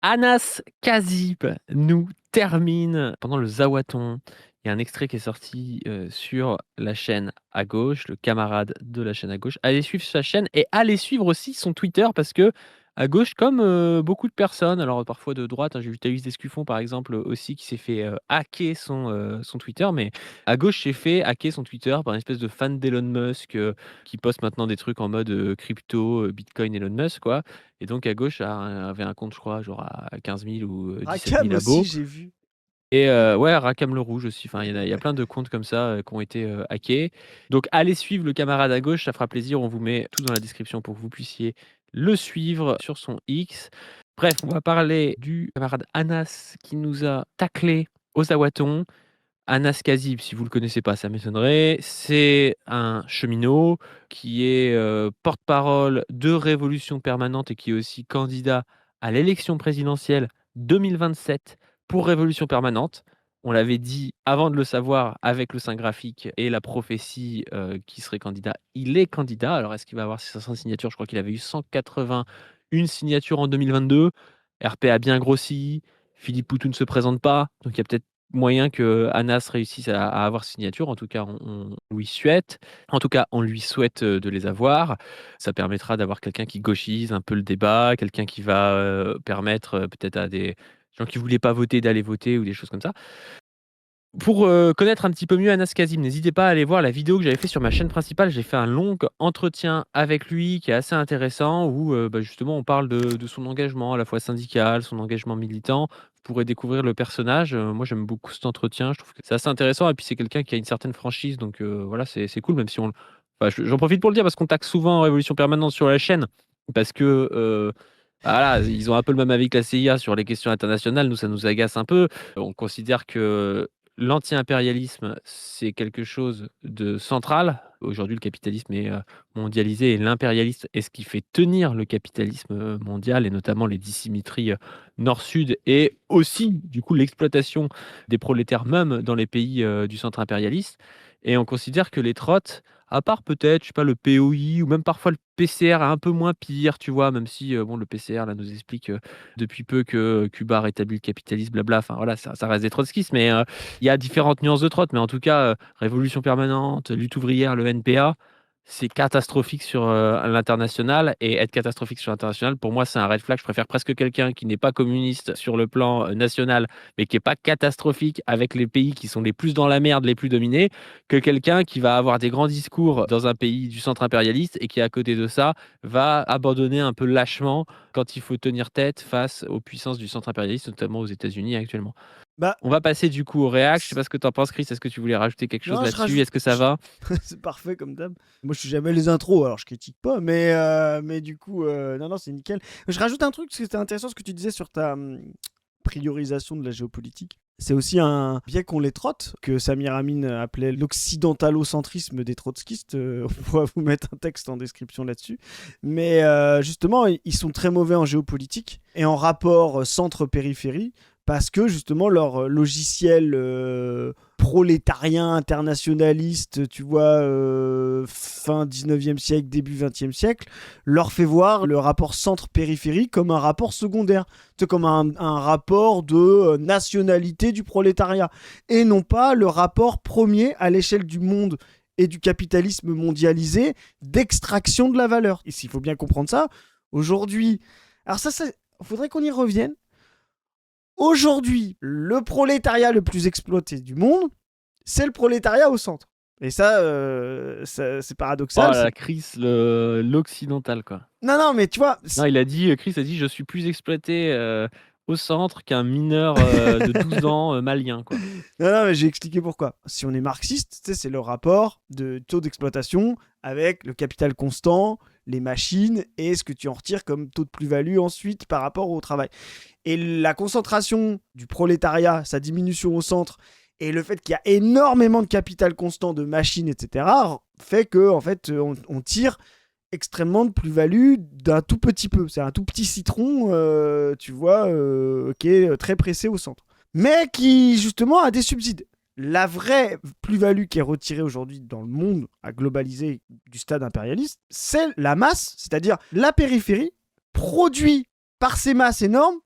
Anas Kazib nous termine pendant le Zawaton. Il y a un extrait qui est sorti, sur la chaîne à gauche, le camarade de la chaîne à gauche. Allez suivre sa chaîne et allez suivre aussi son Twitter parce que à gauche, comme, beaucoup de personnes, alors parfois de droite, hein, j'ai vu Thaïs Descuffon par exemple, aussi qui s'est fait, hacker son Twitter, mais à gauche s'est fait hacker son Twitter par une espèce de fan d'Elon Musk, qui poste maintenant des trucs en mode, crypto, bitcoin Elon Musk quoi. Et donc à gauche avait un compte, je crois, genre à 15 000 ou 17 Rakam 000 aussi, abos. j'ai vu. Et ouais, Rakam le Rouge aussi. Enfin, il y a plein de comptes comme ça, qui ont été, hackés. Donc allez suivre le camarade à gauche, ça fera plaisir. On vous met tout dans la description pour que vous puissiez le suivre sur son X. Bref, on va parler du camarade Anas qui nous a taclé au Zawaton. Anas Kazib, si vous ne le connaissez pas, ça m'étonnerait. C'est un cheminot qui est, porte-parole de Révolution Permanente et qui est aussi candidat à l'élection présidentielle 2027 pour Révolution Permanente. On l'avait dit avant de le savoir avec le sein graphique et la prophétie, qu'il serait candidat. Il est candidat. Alors est-ce qu'il va avoir 500 signatures? Je crois qu'il avait eu 181 signatures en 2022. RP a bien grossi. Philippe Poutou ne se présente pas, donc il y a peut-être moyen que Anas réussisse à avoir signature. En tout cas, on lui souhaite. En tout cas, on lui souhaite, de les avoir. Ça permettra d'avoir quelqu'un qui gauchise un peu le débat, quelqu'un qui va, permettre, peut-être à des gens qui voulaient pas voter d'aller voter ou des choses comme ça. Pour, connaître un petit peu mieux Anas Kazim, n'hésitez pas à aller voir la vidéo que j'avais fait sur ma chaîne principale. J'ai fait un long entretien avec lui qui est assez intéressant où, justement on parle de son engagement à la fois syndical, son engagement militant. Vous pourrez découvrir le personnage. Moi j'aime beaucoup cet entretien, je trouve que c'est assez intéressant et puis c'est quelqu'un qui a une certaine franchise donc voilà, c'est cool même si on enfin j'en profite pour le dire parce qu'on taxe souvent Révolution Permanente sur la chaîne parce que, voilà, ils ont un peu le même avis que la CIA sur les questions internationales. Nous, ça nous agace un peu. On considère que l'anti-impérialisme, c'est quelque chose de central. Aujourd'hui, le capitalisme est, mondialisé et l'impérialisme est ce qui fait tenir le capitalisme, mondial et notamment les dissymétries, nord-sud et aussi, du coup, l'exploitation des prolétaires même dans les pays, du centre impérialiste et on considère que les trottes, à part peut-être, je sais pas, le POI ou même parfois le PCR est un peu moins pire, tu vois? Même si, bon, le PCR là nous explique, depuis peu que Cuba a rétabli le capitalisme, blabla. Enfin voilà, ça reste des trotskistes, mais il y a différentes nuances de trotte, mais en tout cas, Révolution permanente, lutte ouvrière, le NPA, c'est catastrophique sur, l'international et être catastrophique sur l'international, pour moi, c'est un red flag. Je préfère presque quelqu'un qui n'est pas communiste sur le plan, national, mais qui est pas catastrophique avec les pays qui sont les plus dans la merde, les plus dominés, que quelqu'un qui va avoir des grands discours dans un pays du centre impérialiste et qui, à côté de ça, va abandonner un peu lâchement quand il faut tenir tête face aux puissances du centre impérialiste, notamment aux États-Unis actuellement. Bah, On va passer du coup au réact. Je sais c pas ce que tu en penses, Chris. Est-ce que tu voulais rajouter quelque chose non, je là-dessus? rajoute Est-ce que ça j va? c'est parfait comme d'hab. Moi, je suis jamais les intros, alors je critique pas, mais du coup, non, non, c'est nickel. Je rajoute un truc, parce que c'était intéressant ce que tu disais sur ta, priorisation de la géopolitique. C'est aussi un biais qu'ont les trottes, que Samir Amin appelait l'occidentalocentrisme des trotskistes. On pourra vous mettre un texte en description là-dessus. Mais justement, ils sont très mauvais en géopolitique et en rapport centre-périphérie, parce que justement, leur logiciel prolétarien internationaliste, tu vois, fin 19e siècle, début 20e siècle, leur fait voir le rapport centre-périphérie comme un rapport secondaire, comme un rapport de nationalité du prolétariat, et non pas le rapport premier à l'échelle du monde et du capitalisme mondialisé d'extraction de la valeur. Et s'il faut bien comprendre ça, aujourd'hui, alors ça, faudrait qu'on y revienne. Aujourd'hui, le prolétariat le plus exploité du monde, c'est le prolétariat au centre. Et ça, c'est Oh paradoxal. la crise, l'occidental, quoi. Non, non, mais tu vois, Non, Chris a dit: «Je suis plus exploité, au centre qu'un mineur, de 12 ans, malien», quoi. non, non, mais j'ai expliqué pourquoi. Si on est marxiste, tu sais, c'est le rapport de taux d'exploitation avec le capital constant, les machines et ce que tu en retires comme taux de plus-value ensuite par rapport au travail. Et la concentration du prolétariat, sa diminution au centre, et le fait qu'il y a énormément de capital constant, de machines, etc., fait que en fait, on tire extrêmement de plus-value d'un tout petit peu. C'est un tout petit citron, tu vois, qui est très pressé au centre. Mais qui, justement, a des subsides. La vraie plus-value qui est retirée aujourd'hui dans le monde à globaliser du stade impérialiste, c'est la masse, c'est-à-dire la périphérie produit par ces masses énormes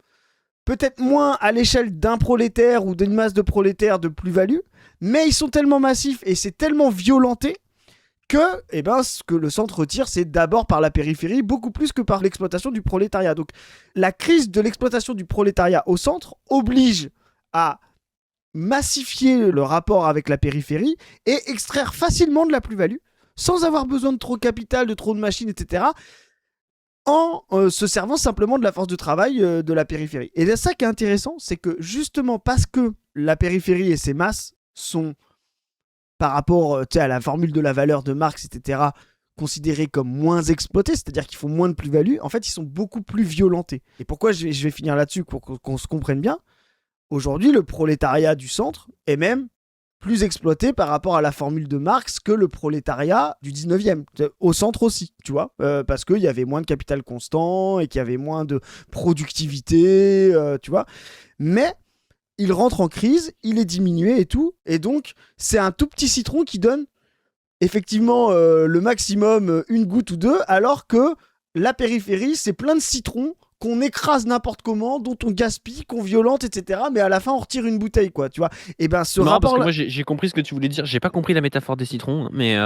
peut-être moins à l'échelle d'un prolétaire ou d'une masse de prolétaires de plus-value, mais ils sont tellement massifs et c'est tellement violenté que ce que le centre retire, c'est d'abord par la périphérie, beaucoup plus que par l'exploitation du prolétariat. Donc la crise de l'exploitation du prolétariat au centre oblige à massifier le rapport avec la périphérie et extraire facilement de la plus-value, sans avoir besoin de trop de capital, de trop de machines, etc., en se servant simplement de la force de travail de la périphérie. Et c'est ça qui est intéressant, c'est que justement parce que la périphérie et ses masses sont, par rapport à la formule de la valeur de Marx, etc., considérés comme moins exploités, c'est-à-dire qu'ils font moins de plus-value, en fait, ils sont beaucoup plus violentés. Et pourquoi je vais finir là-dessus pour qu'on se comprenne bien. Aujourd'hui, le prolétariat du centre est même plus exploité par rapport à la formule de Marx que le prolétariat du 19e, au centre aussi, tu vois, parce qu'il y avait moins de capital constant et qu'il y avait moins de productivité, tu vois. Mais il rentre en crise, il est diminué et tout, et donc c'est un tout petit citron qui donne effectivement le maximum, une goutte ou deux, alors que la périphérie, c'est plein de citrons qu'on écrase n'importe comment, dont on gaspille, qu'on violente, etc. Mais à la fin, on retire une bouteille, quoi, tu vois. Et ben, ce rapport. Parce que moi, j'ai compris ce que tu voulais dire. J'ai pas compris la métaphore des citrons, mais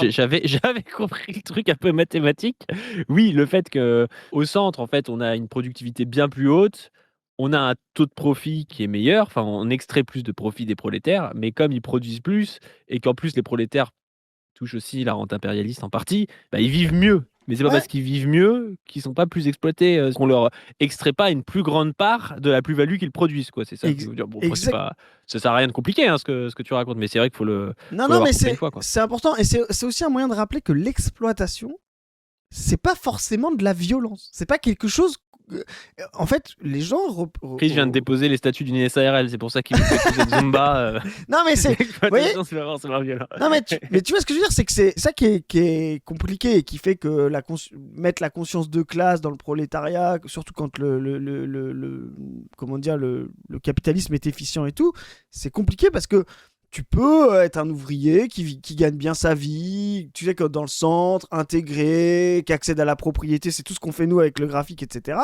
j'avais compris le truc un peu mathématique. Oui, le fait que au centre, en fait, on a une productivité bien plus haute. On a un taux de profit qui est meilleur. Enfin, on extrait plus de profit des prolétaires, mais comme ils produisent plus et qu'en plus les prolétaires touchent aussi la rente impérialiste en partie, bah, ils vivent mieux. Mais c'est pas parce qu'ils vivent mieux qu'ils sont pas plus exploités, qu'on leur extrait pas une plus grande part de la plus-value qu'ils produisent, quoi. C'est ça que je veux dire. Bon, après, ça sert à rien de compliqué, hein, ce que tu racontes, mais c'est vrai qu'il faut le. Non, mais c'est important et c'est aussi un moyen de rappeler que l'exploitation, c'est pas forcément de la violence. C'est pas quelque chose. En fait, les gens. Chris vient de déposer les statuts d'une SARL, c'est pour ça qu'il fait cette Zumba. Non, mais c'est. c'est pas violent. Non, mais tu vois ce que je veux dire, c'est que c'est ça qui est compliqué et qui fait que mettre la conscience de classe dans le prolétariat, surtout quand comment dire, le capitalisme est efficient et tout, c'est compliqué parce que tu peux être un ouvrier qui gagne bien sa vie, tu sais, que dans le centre, intégré, qui accède à la propriété, c'est tout ce qu'on fait nous avec le graphique, etc.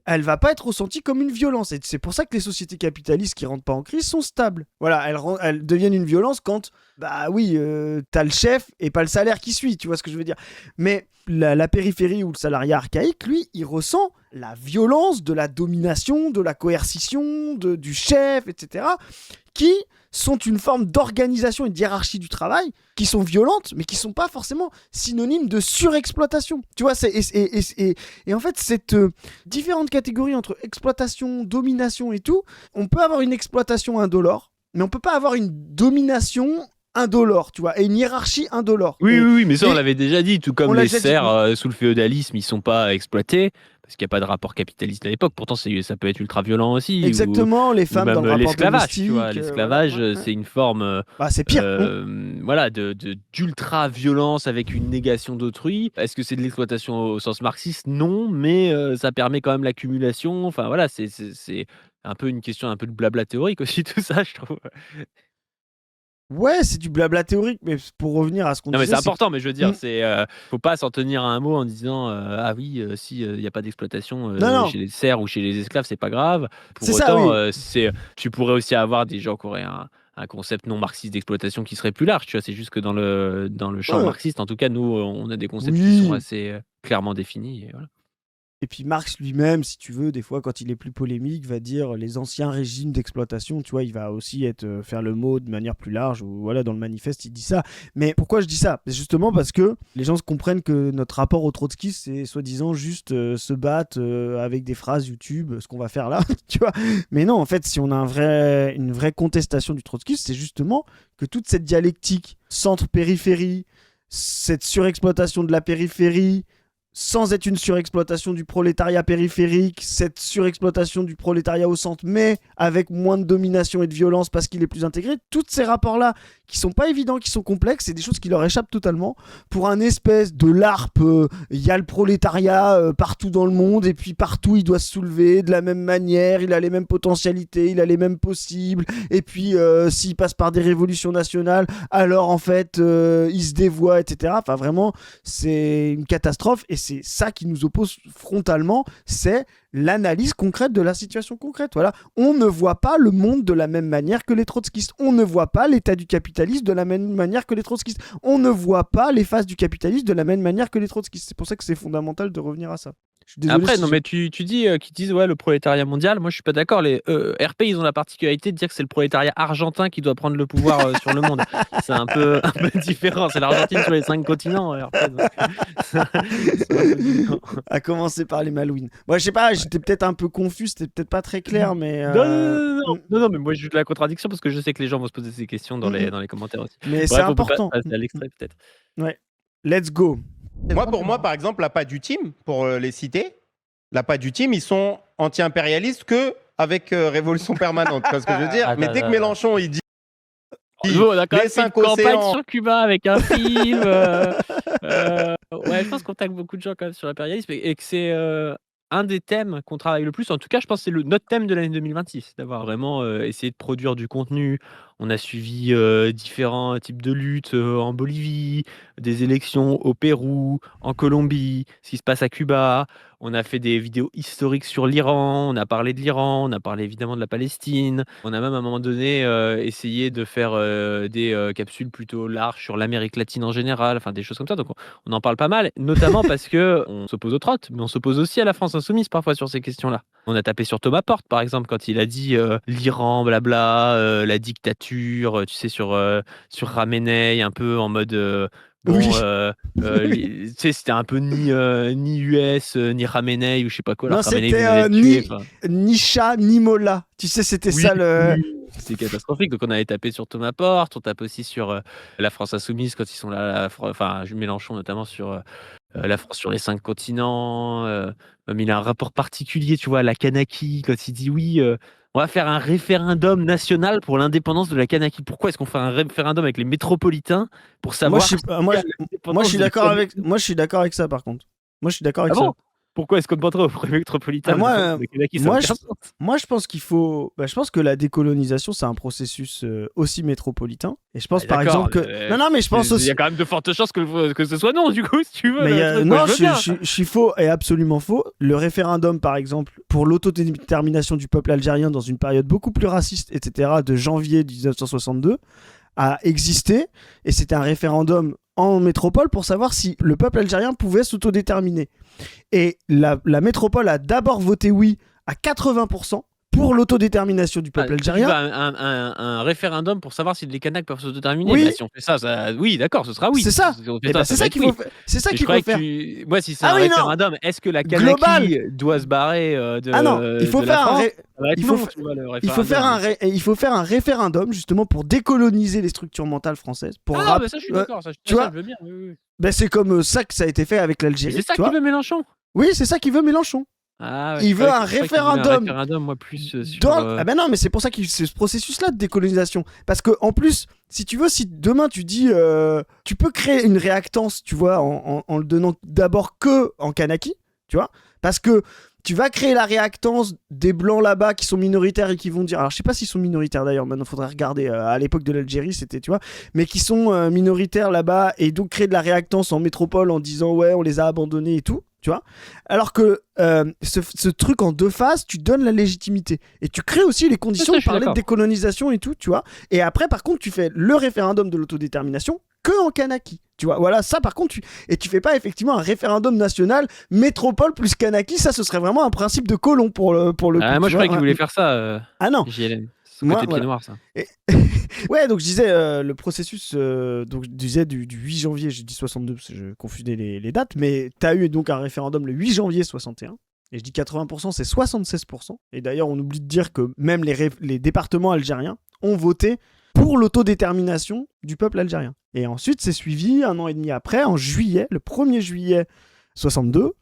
Elle va pas être ressentie comme une violence. Et c'est pour ça que les sociétés capitalistes qui rentrent pas en crise sont stables. Voilà, elles deviennent une violence quand, bah oui, t'as le chef et pas le salaire qui suit, tu vois ce que je veux dire. Mais la périphérie ou le salariat archaïque, lui, il ressent la violence de la domination, de la coercition, du chef, etc., qui sont une forme d'organisation et de hiérarchie du travail qui sont violentes, mais qui sont pas forcément synonymes de surexploitation. Tu vois, et en fait, cette différente catégorie entre exploitation, domination et tout, on peut avoir une exploitation indolore, mais on peut pas avoir une domination indolore, tu vois, et une hiérarchie indolore. Oui, mais ça, on l'avait déjà dit, tout comme les serfs sous le féodalisme, ils sont pas exploités, parce qu'il n'y a pas de rapport capitaliste à l'époque. Pourtant, ça peut être ultra violent aussi. Exactement, les femmes dans le rapport domestique. Tu vois, l'esclavage, c'est une forme c'est pire. Voilà, d'ultra violence avec une négation d'autrui. Est-ce que c'est de l'exploitation au sens marxiste? Non, mais ça permet quand même l'accumulation. Enfin voilà, c'est un peu une question un peu de blabla théorique aussi, tout ça, je trouve. Ouais, c'est du blabla théorique, mais pour revenir à ce qu'on disait... Non, mais c'est important, mais je veux dire, faut pas s'en tenir à un mot en disant ah oui, si il n'y a pas d'exploitation chez les serfs ou chez les esclaves, c'est pas grave. Pour autant, tu pourrais aussi avoir des gens qui auraient un concept non marxiste d'exploitation qui serait plus large, tu vois. C'est juste que dans le champ marxiste, en tout cas, nous, on a des concepts qui sont assez clairement définis. Et voilà. Et puis Marx lui-même, si tu veux, des fois, quand il est plus polémique, va dire les anciens régimes d'exploitation, tu vois, il va aussi faire le mot de manière plus large, ou voilà, dans le manifeste, il dit ça. Mais pourquoi je dis ça? C'est justement parce que les gens se comprennent que notre rapport au trotskisme, c'est soi-disant juste se battre avec des phrases YouTube, ce qu'on va faire là, tu vois. Mais non, en fait, si on a une vraie contestation du trotskisme, c'est justement que toute cette dialectique centre-périphérie, cette surexploitation de la périphérie, sans être une surexploitation du prolétariat périphérique, cette surexploitation du prolétariat au centre, mais avec moins de domination et de violence parce qu'il est plus intégré, tous ces rapports-là, qui sont pas évidents, qui sont complexes, c'est des choses qui leur échappent totalement. Pour un espèce de LARP, il y a le prolétariat partout dans le monde, et puis partout il doit se soulever de la même manière, il a les mêmes potentialités, il a les mêmes possibles, et puis s'il passe par des révolutions nationales, alors en fait il se dévoie, etc. Enfin vraiment, c'est une catastrophe, et c'est ça qui nous oppose frontalement, c'est l'analyse concrète de la situation concrète. Voilà. On ne voit pas le monde de la même manière que les trotskistes. On ne voit pas l'état du capitalisme de la même manière que les trotskistes. On ne voit pas les phases du capitalisme de la même manière que les trotskistes. C'est pour ça que c'est fondamental de revenir à ça. Je suis désolé Après, si non, mais tu dis qu'ils disent ouais, le prolétariat mondial. Moi, je suis pas d'accord. Les RP, ils ont la particularité de dire que c'est le prolétariat argentin qui doit prendre le pouvoir sur le monde. C'est un peu différent. C'est l'Argentine sur les 5 continents. RP, donc, c'est un peu différent. à commencer par les Malouines. Moi, je sais pas, j'étais peut-être un peu confus, c'était peut-être pas très clair, mais. Non, mais moi, je suis de la contradiction parce que je sais que les gens vont se poser ces questions dans les commentaires aussi. Mais Bref, c'est on peut important. passer à l'extrait, peut-être. Ouais. Let's go. Pour moi, par exemple, la PAD du team, pour les citer, la PAD du team, ils sont anti-impérialistes que avec Révolution Permanente. Tu vois ce que je veux dire? Mais dès que Mélenchon, il dit on a quand même les fait une 5 campagne océans. sur Cuba avec un film. Ouais, je pense qu'on tacle beaucoup de gens quand même sur l'impérialisme et que c'est un des thèmes qu'on travaille le plus. En tout cas, je pense que c'est notre thème de l'année 2026, d'avoir vraiment essayé de produire du contenu. On a suivi différents types de luttes en Bolivie, des élections au Pérou, en Colombie, ce qui se passe à Cuba. On a fait des vidéos historiques sur l'Iran, on a parlé de l'Iran, on a parlé évidemment de la Palestine. On a même à un moment donné essayé de faire des capsules plutôt larges sur l'Amérique latine en général, enfin des choses comme ça. Donc on en parle pas mal, notamment parce que on s'oppose aux trottes, mais on s'oppose aussi à la France insoumise parfois sur ces questions-là. On a tapé sur Thomas Porte, par exemple, quand il a dit l'Iran, blabla, la dictature, tu sais, sur Ramenei, un peu en mode... bon, Oui. tu sais, c'était un peu ni US, ni Ramenei, ou je sais pas quoi. Non, Alors Ramenei c'était venait d'être tué, enfin. ni chat, ni mola. Tu sais, c'était Oui, ça le. oui, c'est catastrophique. Donc on avait tapé sur Thomas Porte, on tape aussi sur la France insoumise quand ils sont là, enfin Mélenchon notamment sur la France sur les 5 continents. Mais il a un rapport particulier, tu vois, à la Kanaki, quand il dit oui, on va faire un référendum national pour l'indépendance de la Kanaki. Pourquoi est-ce qu'on fait un référendum avec les métropolitains pour savoir Moi, je suis d'accord avec. Moi, je suis d'accord avec ça, par contre. Moi, je suis d'accord avec ça. Pourquoi est-ce qu'on demanderait aux métropolitains moi, je pense qu'il faut. Je pense que la décolonisation, c'est un processus aussi métropolitain. Et je pense, par exemple, que. Non, mais je pense aussi. Il y a quand même de fortes chances que ce soit non, du coup, si tu veux. Mais non, je suis faux et absolument faux. Le référendum, par exemple, pour l'autodétermination du peuple algérien dans une période beaucoup plus raciste, etc., de janvier 1962, a existé. Et c'était un référendum en métropole pour savoir si le peuple algérien pouvait s'autodéterminer. Et la métropole a d'abord voté oui à 80% pour l'autodétermination du peuple algérien. Un référendum pour savoir si les Kanaks peuvent s'autodéterminer. Oui. Bah, si on fait ça, oui, d'accord, ce sera oui. C'est ça. C'est ça qu'il faut faire. C'est ça qu'il faut faire. Moi, si c'est un référendum, est-ce que la Kanaki doit se barrer de Ah non, il faut faire un il faut faire un référendum justement pour décoloniser les structures mentales françaises. Ça, je suis d'accord. Tu vois, je veux bien. Oui. C'est comme ça que ça a été fait avec l'Algérie. C'est ça qu'il veut Mélenchon. Oui, c'est ça qu'il veut Mélenchon. Il veut un référendum. Moi, plus non, mais c'est pour ça qu'il c'est ce processus-là de décolonisation. Parce que en plus, si tu veux, si demain tu dis, tu peux créer une réactance, tu vois, en le donnant d'abord que en Kanaki, tu vois, parce que tu vas créer la réactance des blancs là-bas qui sont minoritaires et qui vont dire, alors je sais pas s'ils sont minoritaires d'ailleurs, maintenant faudrait regarder, à l'époque de l'Algérie c'était, tu vois, mais qui sont minoritaires là-bas et donc créer de la réactance en métropole en disant ouais on les a abandonnés et tout, tu vois, alors que ce truc en deux phases, tu donnes la légitimité et tu crées aussi les conditions de parler de décolonisation et tout, tu vois, et après par contre tu fais le référendum de l'autodétermination que en Kanaki. Tu vois, voilà, ça par contre, tu fais pas effectivement un référendum national, métropole plus Kanaki, ça ce serait vraiment un principe de colon pour le coup. Moi je croyais qu'il voulait faire ça. Ah non. JLM. Côté pied noir, ça. Ouais, donc je disais, le processus, donc je disais du 8 janvier, j'ai dit 62 parce que je confondais les dates, mais tu as eu donc un référendum le 8 janvier 61. Et je dis 80%, c'est 76%. Et d'ailleurs, on oublie de dire que même les départements algériens ont voté pour l'autodétermination du peuple algérien. Et ensuite, c'est suivi un an et demi après, en juillet, le 1er juillet 62,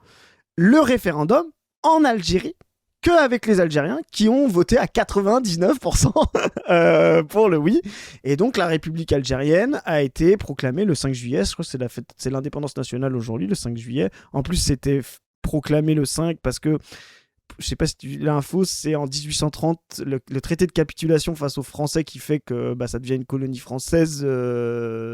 le référendum en Algérie, qu'avec les Algériens qui ont voté à 99% pour le oui. Et donc, la République algérienne a été proclamée le 5 juillet. Je crois que c'est l'indépendance nationale aujourd'hui, le 5 juillet. En plus, c'était proclamé le 5 parce que je sais pas si l'info, c'est en 1830 le traité de capitulation face aux Français qui fait que ça devient une colonie française.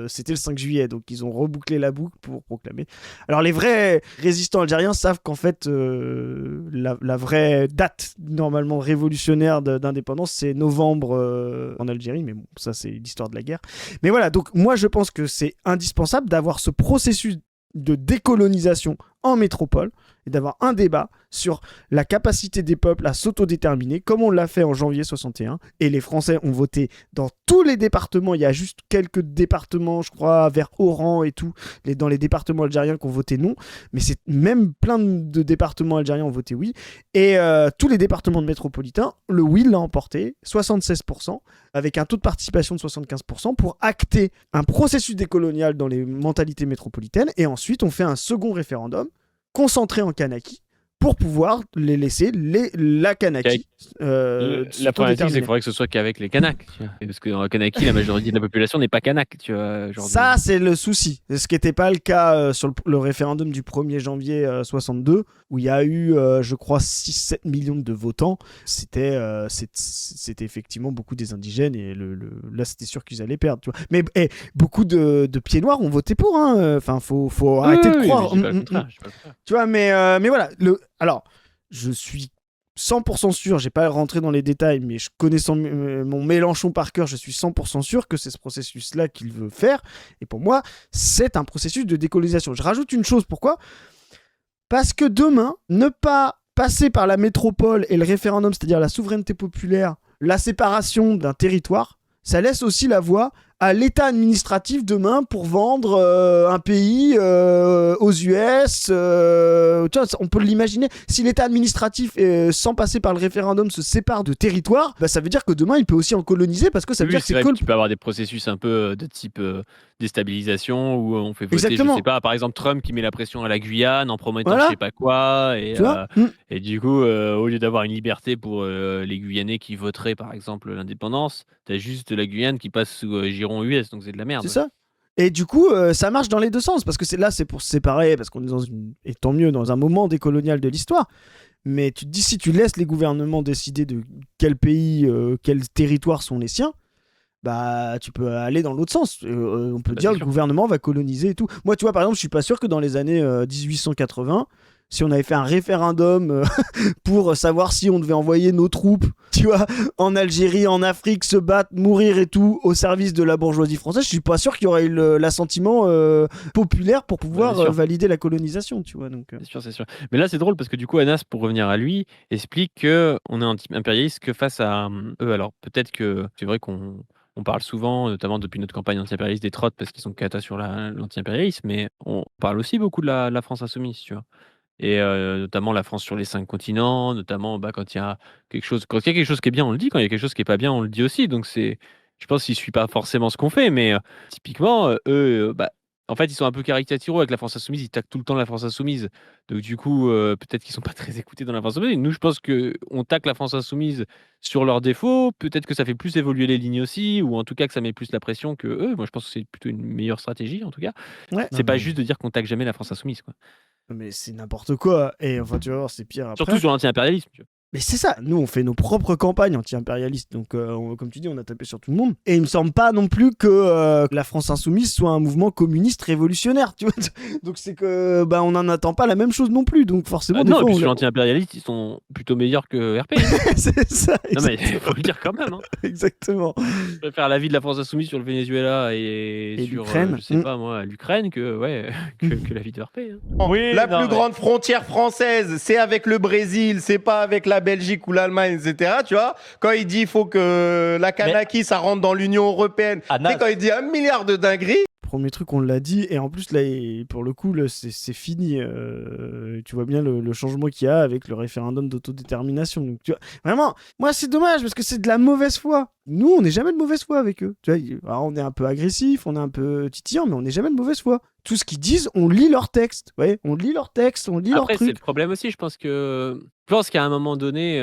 C'était le 5 juillet, donc ils ont rebouclé la boucle pour proclamer. Alors les vrais résistants algériens savent qu'en fait la vraie date normalement révolutionnaire d'indépendance, c'est novembre en Algérie, mais bon, ça c'est l'histoire de la guerre. Mais voilà, donc moi je pense que c'est indispensable d'avoir ce processus de décolonisation en métropole et d'avoir un débat sur la capacité des peuples à s'autodéterminer, comme on l'a fait en janvier 61. Et les Français ont voté dans tous les départements. Il y a juste quelques départements, je crois, vers Oran et tout, dans les départements algériens qui ont voté non. Mais c'est même plein de départements algériens ont voté oui. Et tous les départements de métropolitains, le oui l'a emporté, 76%, avec un taux de participation de 75%, pour acter un processus décolonial dans les mentalités métropolitaines. Et ensuite, on fait un second référendum concentré en Kanaki pour pouvoir les laisser la Kanaki. La problématique, c'est qu'il faudrait que ce soit qu'avec les Kanaks. Parce que dans Kanaki, la majorité de la population n'est pas Kanak. Tu vois, ça, c'est le souci. Ce qui n'était pas le cas sur le référendum du 1er janvier 62, où il y a eu, je crois, 6-7 millions de votants. C'était effectivement beaucoup des indigènes, et là, c'était sûr qu'ils allaient perdre. Tu vois. Mais beaucoup de pieds noirs ont voté pour. Enfin, faut arrêter de croire. Tu vois, mais voilà. Alors, je suis 100% sûr, j'ai pas rentré dans les détails, mais je connais mon Mélenchon par cœur, je suis 100% sûr que c'est ce processus-là qu'il veut faire. Et pour moi, c'est un processus de décolonisation. Je rajoute une chose, pourquoi ? Parce que demain, ne pas passer par la métropole et le référendum, c'est-à-dire la souveraineté populaire, la séparation d'un territoire, ça laisse aussi la voie à l'état administratif demain pour vendre un pays aux US. Tu vois, on peut l'imaginer. Si l'état administratif, sans passer par le référendum, se sépare de territoire, ça veut dire que demain, il peut aussi en coloniser, parce que ça veut dire que c'est tu peux avoir des processus un peu de type déstabilisation, où on fait voter, Exactement. je sais pas, par exemple Trump qui met la pression à la Guyane en promettant je sais pas quoi, et du coup, au lieu d'avoir une liberté pour les Guyanais qui voteraient par exemple l'indépendance, t'as juste la Guyane qui passe sous giron US, donc c'est de la merde. C'est ça. Et du coup, ça marche dans les deux sens, parce que c'est pour se séparer, parce qu'on est et tant mieux, dans un moment décolonial de l'histoire. Mais tu te dis, si tu laisses les gouvernements décider de quel pays, quels territoires sont les siens, tu peux aller dans l'autre sens. On peut dire le gouvernement va coloniser et tout. Moi, tu vois, par exemple, je suis pas sûr que dans les années 1880, si on avait fait un référendum pour savoir si on devait envoyer nos troupes, tu vois, en Algérie, en Afrique, se battre, mourir et tout, au service de la bourgeoisie française, je suis pas sûr qu'il y aurait eu l'assentiment populaire pour pouvoir valider la colonisation, tu vois. Donc, C'est sûr. Mais là, c'est drôle parce que du coup, Anas, pour revenir à lui, explique qu'on est anti-impérialiste que face à eux. Alors, peut-être que c'est vrai qu'on parle souvent, notamment depuis notre campagne anti-impérialiste des trottes, parce qu'ils sont cata sur l'anti-impérialisme, mais on parle aussi beaucoup de la France insoumise, tu vois. Et notamment la France sur les 5 continents, notamment quand il y a quelque chose qui est bien, on le dit, quand il y a quelque chose qui est pas bien, on le dit aussi. Donc je pense qu'ils suivent pas forcément ce qu'on fait, mais typiquement eux, en fait, ils sont un peu caricaturaux avec la France insoumise, ils taquent tout le temps la France insoumise. Donc du coup, peut-être qu'ils sont pas très écoutés dans la France insoumise. Nous, je pense qu'on tacle la France insoumise sur leurs défauts, peut-être que ça fait plus évoluer les lignes aussi, ou en tout cas que ça met plus la pression que eux. Moi, je pense que c'est plutôt une meilleure stratégie, en tout cas. Ouais. C'est pas juste de dire qu'on tacle jamais la France insoumise, quoi. Mais c'est n'importe quoi. Et enfin, tu vas voir, c'est pire après. Surtout sur l'anti-impérialisme. Mais c'est ça, nous on fait nos propres campagnes anti-impérialistes, donc comme tu dis, on a tapé sur tout le monde. Et il me semble pas non plus que la France insoumise soit un mouvement communiste révolutionnaire, tu vois. Donc c'est que on n'en attend pas la même chose non plus, donc forcément. Non, et puis sur l'anti-impérialiste, ils sont plutôt meilleurs que RP. C'est ça. Non mais il faut le dire quand même. Exactement. Je préfère l'avis de la France insoumise sur le Venezuela et sur l'Ukraine. Je sais pas moi, l'Ukraine que l'avis de RP. Oui, la plus grande frontière française, c'est avec le Brésil, c'est pas avec la Belgique ou l'Allemagne, etc. Tu vois, quand il dit il faut que la Kanaki ça rentre dans l'Union européenne, et quand il dit 1 milliard de dingueries. Premier truc, on l'a dit, et en plus là, pour le coup, c'est fini. Tu vois bien le changement qu'il y a avec le référendum d'autodétermination. Donc, tu vois, vraiment, moi c'est dommage parce que c'est de la mauvaise foi. Nous, on n'est jamais de mauvaise foi avec eux. Tu vois, alors, on est un peu agressif, on est un peu titillant, mais on n'est jamais de mauvaise foi. Tout ce qu'ils disent, on lit leur texte. Ouais, on lit leur texte, on lit leur truc. Après, c'est le problème aussi. Je pense qu'à un moment donné,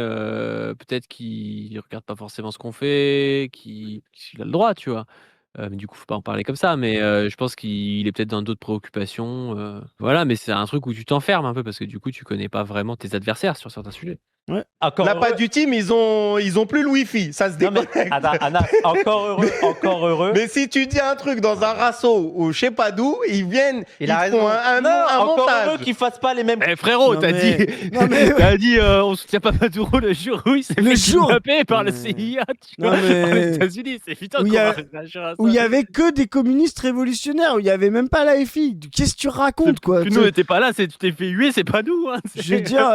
peut-être qu'ils regardent pas forcément ce qu'on fait, qu'il a le droit, tu vois. Mais du coup, faut pas en parler comme ça. Mais je pense qu'il est peut-être dans d'autres préoccupations. Voilà, mais c'est un truc où tu t'enfermes un peu parce que du coup, tu connais pas vraiment tes adversaires sur certains sujets. Encore Là, pas heureux. du team, ils ont plus le wifi, ça se Non, mais déconnecte. Anas, encore heureux. Mais si tu dis un truc dans un rasso ou je sais pas d'où, ils viennent, Il ils a font raison. un Encore montage. heureux qu'ils fassent pas les mêmes. Eh frérot, Non, t'as mais- dit, non, mais- t'as dit on soutient pas Maduro le jour où il s'est Le fait jour- kidnapper par le Mais- CIA, tu Non, vois, mais- aux États-Unis. C'est putain Où qu'on il y a- va réagir à ça. Où il y avait que des communistes révolutionnaires, où il y avait même pas la FI. Qu'est-ce que tu racontes, quoi? Puis nous, on était pas là, tu t'es fait huer, c'est pas nous. Hein, Je veux dire,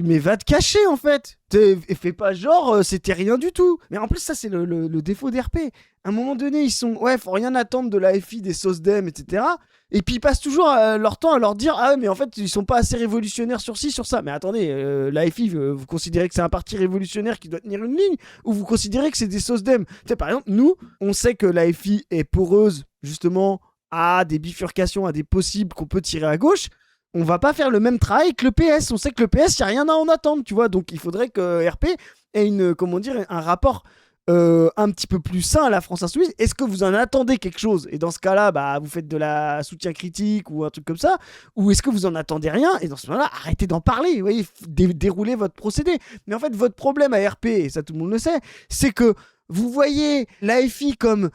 mais va te cacher en fait. Et fais pas genre, c'était rien du tout. Mais en plus, ça, c'est le défaut d'RP. À un moment donné, ils sont, ouais, faut rien attendre de la FI, des SOSDEM, etc. Et puis ils passent toujours leur temps à leur dire, ah, mais en fait, ils sont pas assez révolutionnaires sur ci, sur ça. Mais attendez, la FI, vous considérez que c'est un parti révolutionnaire qui doit tenir une ligne, ou vous considérez que c'est des SOSDEM? Tu sais, par exemple, nous, on sait que la FI est poreuse, justement, à des bifurcations, à des possibles qu'on peut tirer à gauche. On va pas faire le même travail que le PS. On sait que le PS, il n'y a rien à en attendre, tu vois. Donc il faudrait que RP ait un rapport un petit peu plus sain à la France Insoumise. Est-ce que vous en attendez quelque chose? Et dans ce cas-là, bah, vous faites de la soutien critique ou un truc comme ça? Ou est-ce que vous en attendez rien? Et dans ce moment-là, arrêtez d'en parler. Vous voyez, déroulez votre procédé. Mais en fait, votre problème à RP, et ça tout le monde le sait, c'est que vous voyez l'AFI comme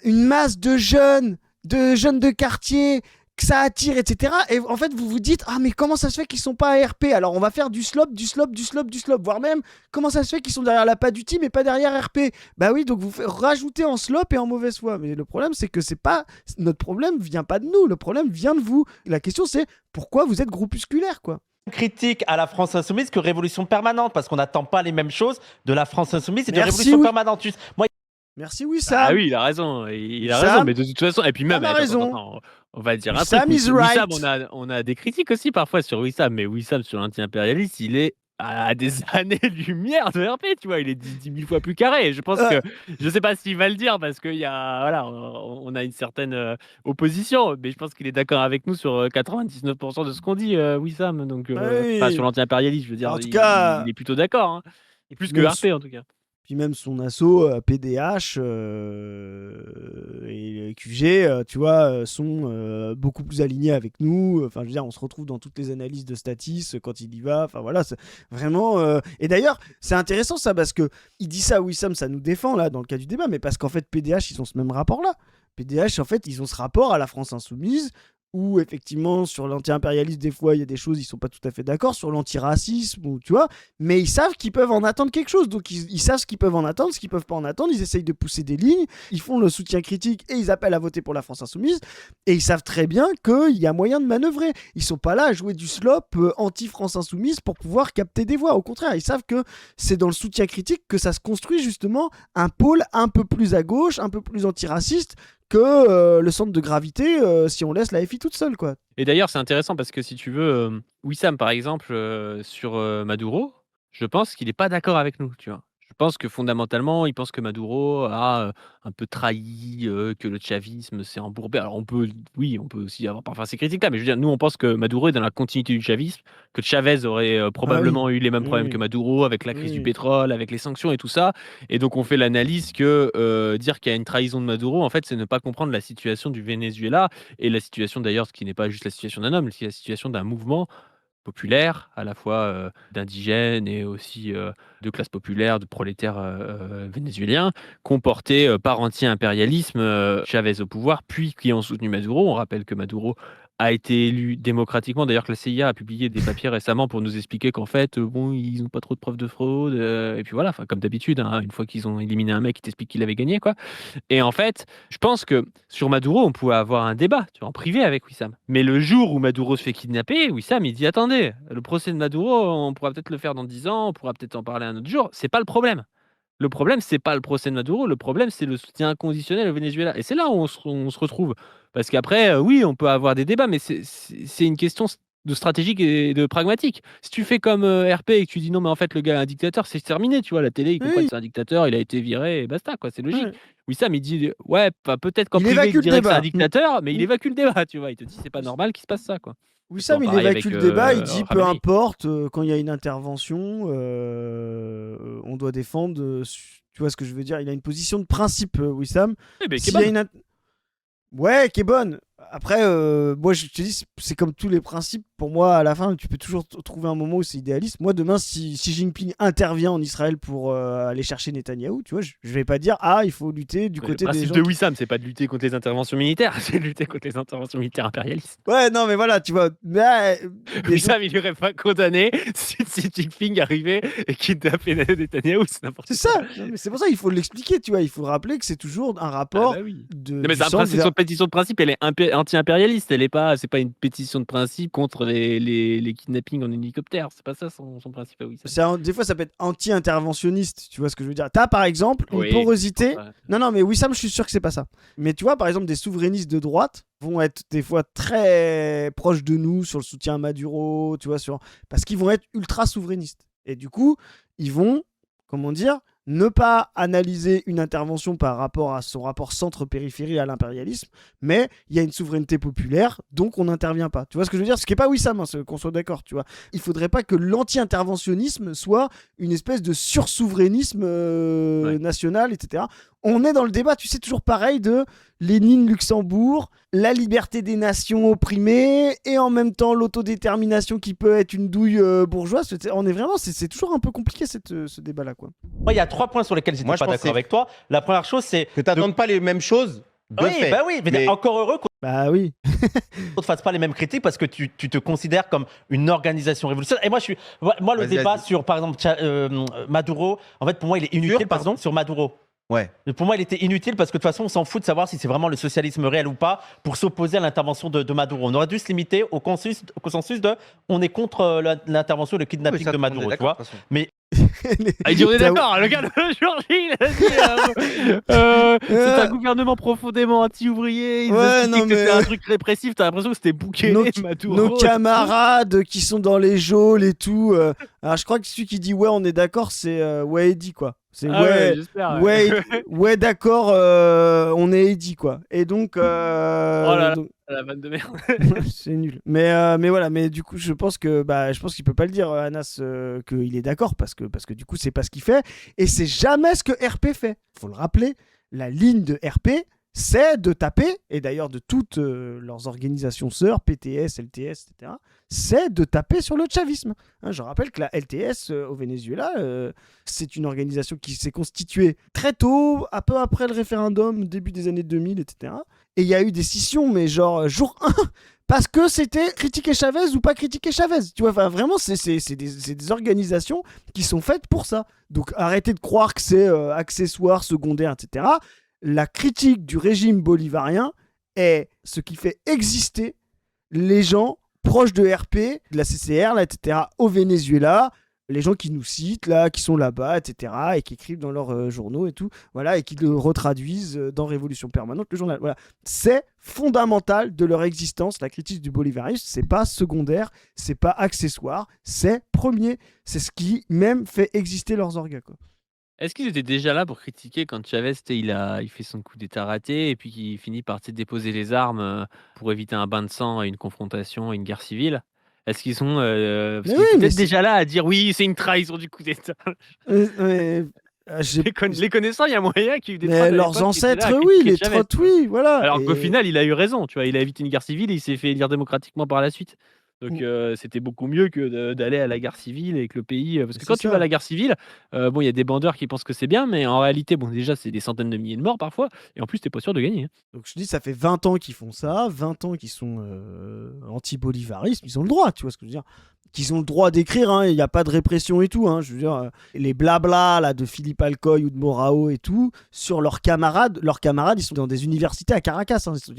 une masse de jeunes de quartier, que ça attire, etc. Et en fait, vous vous dites, ah, mais comment ça se fait qu'ils sont pas à RP? Alors, on va faire du slop, voire même, comment ça se fait qu'ils sont derrière la patte du team et pas derrière RP? Bah oui, donc vous rajoutez en slop et en mauvaise foi. Mais le problème, c'est que c'est pas, notre problème vient pas de nous, le problème vient de vous. La question, c'est pourquoi vous êtes groupusculaire, quoi? Critique à la France Insoumise que Révolution Permanente, parce qu'on n'attend pas les mêmes choses de la France Insoumise et de Merci, Révolution oui. Permanente. Moi, Merci Wissam. Ah oui, il a raison. Il a Wissam, raison, mais de toute façon, et puis même, a attends, raison. on va dire un Wissam truc. is right. Wissam, on a des critiques aussi parfois sur Wissam, mais Wissam sur l'anti-impérialiste, il est à des années-lumière de RP, tu vois, il est 10 000 fois plus carré. Je pense que, je sais pas s'il va le dire parce qu'il y a, voilà, on a une certaine opposition, mais je pense qu'il est d'accord avec nous sur 99% de ce qu'on dit, Wissam. Donc, Oui. enfin, sur l'anti-impérialiste, je veux dire, En tout cas, il est plutôt d'accord, hein. Et plus que même RP en tout cas. Puis même son asso PDH et QG, tu vois, sont beaucoup plus alignés avec nous. Enfin, je veux dire, on se retrouve dans toutes les analyses de Statis quand il y va. Enfin voilà, c'est vraiment. Et d'ailleurs, c'est intéressant ça parce que il dit ça, Wissam, ça nous défend là dans le cas du débat, mais parce qu'en fait, PDH, ils ont ce même rapport-là. PDH, en fait, ils ont ce rapport à la France Insoumise. Où effectivement sur l'anti-impérialisme des fois il y a des choses ils sont pas tout à fait d'accord, sur l'antiracisme ou tu vois, mais ils savent qu'ils peuvent en attendre quelque chose, donc ils savent ce qu'ils peuvent en attendre, ce qu'ils peuvent pas en attendre, ils essayent de pousser des lignes, ils font le soutien critique et ils appellent à voter pour la France Insoumise et ils savent très bien qu'il y a moyen de manœuvrer, ils sont pas là à jouer du slop anti-France Insoumise pour pouvoir capter des voix, au contraire ils savent que c'est dans le soutien critique que ça se construit justement un pôle un peu plus à gauche, un peu plus antiraciste que le centre de gravité si on laisse la FI toute seule, quoi. Et d'ailleurs, c'est intéressant parce que si tu veux, Wissam, par exemple, sur Maduro, je pense qu'il n'est pas d'accord avec nous, tu vois. Je pense que fondamentalement, il pense que Maduro a un peu trahi, que le chavisme s'est embourbé. Alors on peut aussi avoir parfois ces critiques-là, mais je veux dire, nous on pense que Maduro est dans la continuité du chavisme, que Chavez aurait probablement eu les mêmes problèmes que Maduro avec la crise du pétrole, avec les sanctions et tout ça. Et donc on fait l'analyse que dire qu'il y a une trahison de Maduro, en fait, c'est ne pas comprendre la situation du Venezuela et la situation d'ailleurs, ce qui n'est pas juste la situation d'un homme, c'est la situation d'un mouvement populaire, à la fois d'indigènes et aussi de classes populaires, de prolétaires vénézuéliens, comportés par anti-impérialisme, Chavez au pouvoir, puis qui ont soutenu Maduro. On rappelle que Maduro a été élu démocratiquement. D'ailleurs, que la CIA a publié des papiers récemment pour nous expliquer qu'en fait, bon, ils n'ont pas trop de preuves de fraude. Et puis voilà, comme d'habitude, hein, une fois qu'ils ont éliminé un mec, ils t'expliquent qu'il avait gagné, quoi. Et en fait, je pense que sur Maduro, on pouvait avoir un débat, tu vois, en privé avec Wissam. Mais le jour où Maduro se fait kidnapper, Wissam, il dit attendez, le procès de Maduro, on pourra peut-être le faire dans 10 ans, on pourra peut-être en parler un autre jour. C'est pas le problème. Le problème, c'est pas le procès de Maduro, le problème, c'est le soutien inconditionnel au Venezuela. Et c'est là où on se retrouve. Parce qu'après, oui, on peut avoir des débats, mais c'est une question de stratégique et de pragmatique. Si tu fais comme RP et que tu dis non, mais en fait, le gars est un dictateur, c'est terminé, tu vois, la télé, ils comprennent que c'est un dictateur, il a été viré et basta, quoi, c'est logique. Ouais. Wissam, il dit, ouais, peut-être qu'en Il privé, évacue il le dirait que c'est un débat. dictateur, mais il évacue le débat, tu vois, il te dit, c'est pas normal qu'il se passe ça, quoi. Wissam, il pareil évacue avec, le débat, il dit peu Khamenei. importe, quand il y a une intervention, on doit défendre. Tu vois ce que je veux dire? Il a une position de principe, Wissam. Eh ben, S'il qui est y a bonne. une Ouais, qui est bonne. Après, moi, je te dis, c'est comme tous les principes. Pour moi, à la fin, tu peux toujours trouver un moment où c'est idéaliste. Moi, demain, si Xi Jinping intervient en Israël pour aller chercher Netanyahou, tu vois, je vais pas dire, il faut lutter du côté le des principe gens. de Wissam, c'est pas de lutter contre les interventions militaires, c'est de lutter contre les interventions militaires impérialistes. Ouais, non, mais voilà, tu vois. Wissam, il aurait pas condamné si Xi Jinping arrivait et kidnappait Netanyahou, c'est n'importe quoi. C'est ça. Non, mais c'est pour ça qu'il faut l'expliquer, tu vois. Il faut rappeler que c'est toujours un rapport Oui. de. Non, mais c'est une pétition de principe, elle est anti-impérialiste, c'est pas une pétition de principe contre les kidnappings en hélicoptère, c'est pas ça son principe à Wissam. Des fois, ça peut être anti-interventionniste, tu vois ce que je veux dire. T'as par exemple une Oui, porosité. enfin, Non, mais Wissam, je suis sûr que c'est pas ça. Mais tu vois, par exemple, des souverainistes de droite vont être des fois très proches de nous sur le soutien à Maduro, tu vois, parce qu'ils vont être ultra souverainistes. Et du coup, ils vont, comment dire, ne pas analyser une intervention par rapport à son rapport centre-périphérie à l'impérialisme, mais il y a une souveraineté populaire, donc on n'intervient pas. Tu vois ce que je veux dire? Ce qui n'est pas Wissam, qu'on soit d'accord, tu vois. Il faudrait pas que l'anti-interventionnisme soit une espèce de sursouverainisme national, etc. On est dans le débat, tu sais, toujours pareil de Lénine, Luxembourg, la liberté des nations opprimées et en même temps l'autodétermination qui peut être une douille bourgeoise. On est vraiment, c'est toujours un peu compliqué ce débat-là, quoi. Moi, il y a 3 points sur lesquels j'étais pas d'accord avec toi. La première chose, c'est que t'attends pas les mêmes choses. Mais encore heureux qu'on ne te fasse pas les mêmes critiques parce que tu te considères comme une organisation révolutionnaire. Et moi, le débat sur, par exemple, Maduro, en fait, pour moi, il est inutile. Sur Maduro. Ouais. Pour moi, il était inutile parce que de toute façon, on s'en fout de savoir si c'est vraiment le socialisme réel ou pas pour s'opposer à l'intervention de Maduro. On aurait dû se limiter au consensus de on est contre l'intervention, le kidnapping de Maduro. Tu vois. Mais il dit on est d'accord, le gars de Georgie, il a dit c'est un gouvernement profondément anti-ouvrier, c'était un truc répressif, t'as l'impression que c'était bouqué Maduro. Nos camarades qui sont dans les geôles et tout. Alors je crois que celui qui dit ouais on est d'accord c'est Eddy quoi. C'est ouais d'accord on est Eddy quoi. Et donc la vanne de merde. c'est nul. Mais voilà, mais du coup je pense qu'il peut pas le dire Anas qu'il est d'accord parce que du coup c'est pas ce qu'il fait et c'est jamais ce que RP fait. Faut le rappeler, la ligne de RP c'est de taper, et d'ailleurs de toutes leurs organisations sœurs, PTS, LTS, etc., c'est de taper sur le chavisme. Je rappelle que la LTS au Venezuela, c'est une organisation qui s'est constituée très tôt, un peu après le référendum, début des années 2000, etc. Et il y a eu des scissions, mais genre jour 1, parce que c'était critiquer Chavez ou pas critiquer Chavez. Tu vois, enfin, vraiment, c'est des organisations qui sont faites pour ça. Donc arrêtez de croire que c'est accessoire, secondaire, etc. La critique du régime bolivarien est ce qui fait exister les gens proches de RP, de la CCR, là, etc., au Venezuela, les gens qui nous citent, là, qui sont là-bas, etc., et qui écrivent dans leurs journaux et tout, voilà, et qui le retraduisent dans Révolution Permanente, le journal. Voilà. C'est fondamental de leur existence, la critique du bolivarisme, c'est pas secondaire, c'est pas accessoire, c'est premier. C'est ce qui même fait exister leurs orgas, quoi. Est-ce qu'ils étaient déjà là pour critiquer quand Chavez il fait son coup d'état raté et puis qu'il finit par déposer les armes pour éviter un bain de sang et une confrontation, une guerre civile? Est-ce qu'ils sont peut-être déjà là à dire oui, c'est une trahison du coup d'état? Les connaissant, il y a moyen qu'il y ait eu des mais leurs ancêtres, oui, les trottes, oui, voilà. Alors qu'au final, il a eu raison, tu vois, il a évité une guerre civile et il s'est fait élire démocratiquement par la suite. Donc c'était beaucoup mieux que d'aller à la guerre civile et que le pays... Parce que quand tu vas à la guerre civile, il y a des bandeurs qui pensent que c'est bien, mais en réalité, déjà, c'est des centaines de milliers de morts parfois, et en plus, t'es pas sûr de gagner. Donc je dis, ça fait 20 ans qu'ils font ça, 20 ans qu'ils sont anti-bolivarisme, ils ont le droit, tu vois ce que je veux dire, qu'ils ont le droit d'écrire, il n'y a pas de répression et tout, je veux dire, les blabla là, de Philippe Alcoy ou de Morao et tout, sur leurs camarades, ils sont dans des universités à Caracas, il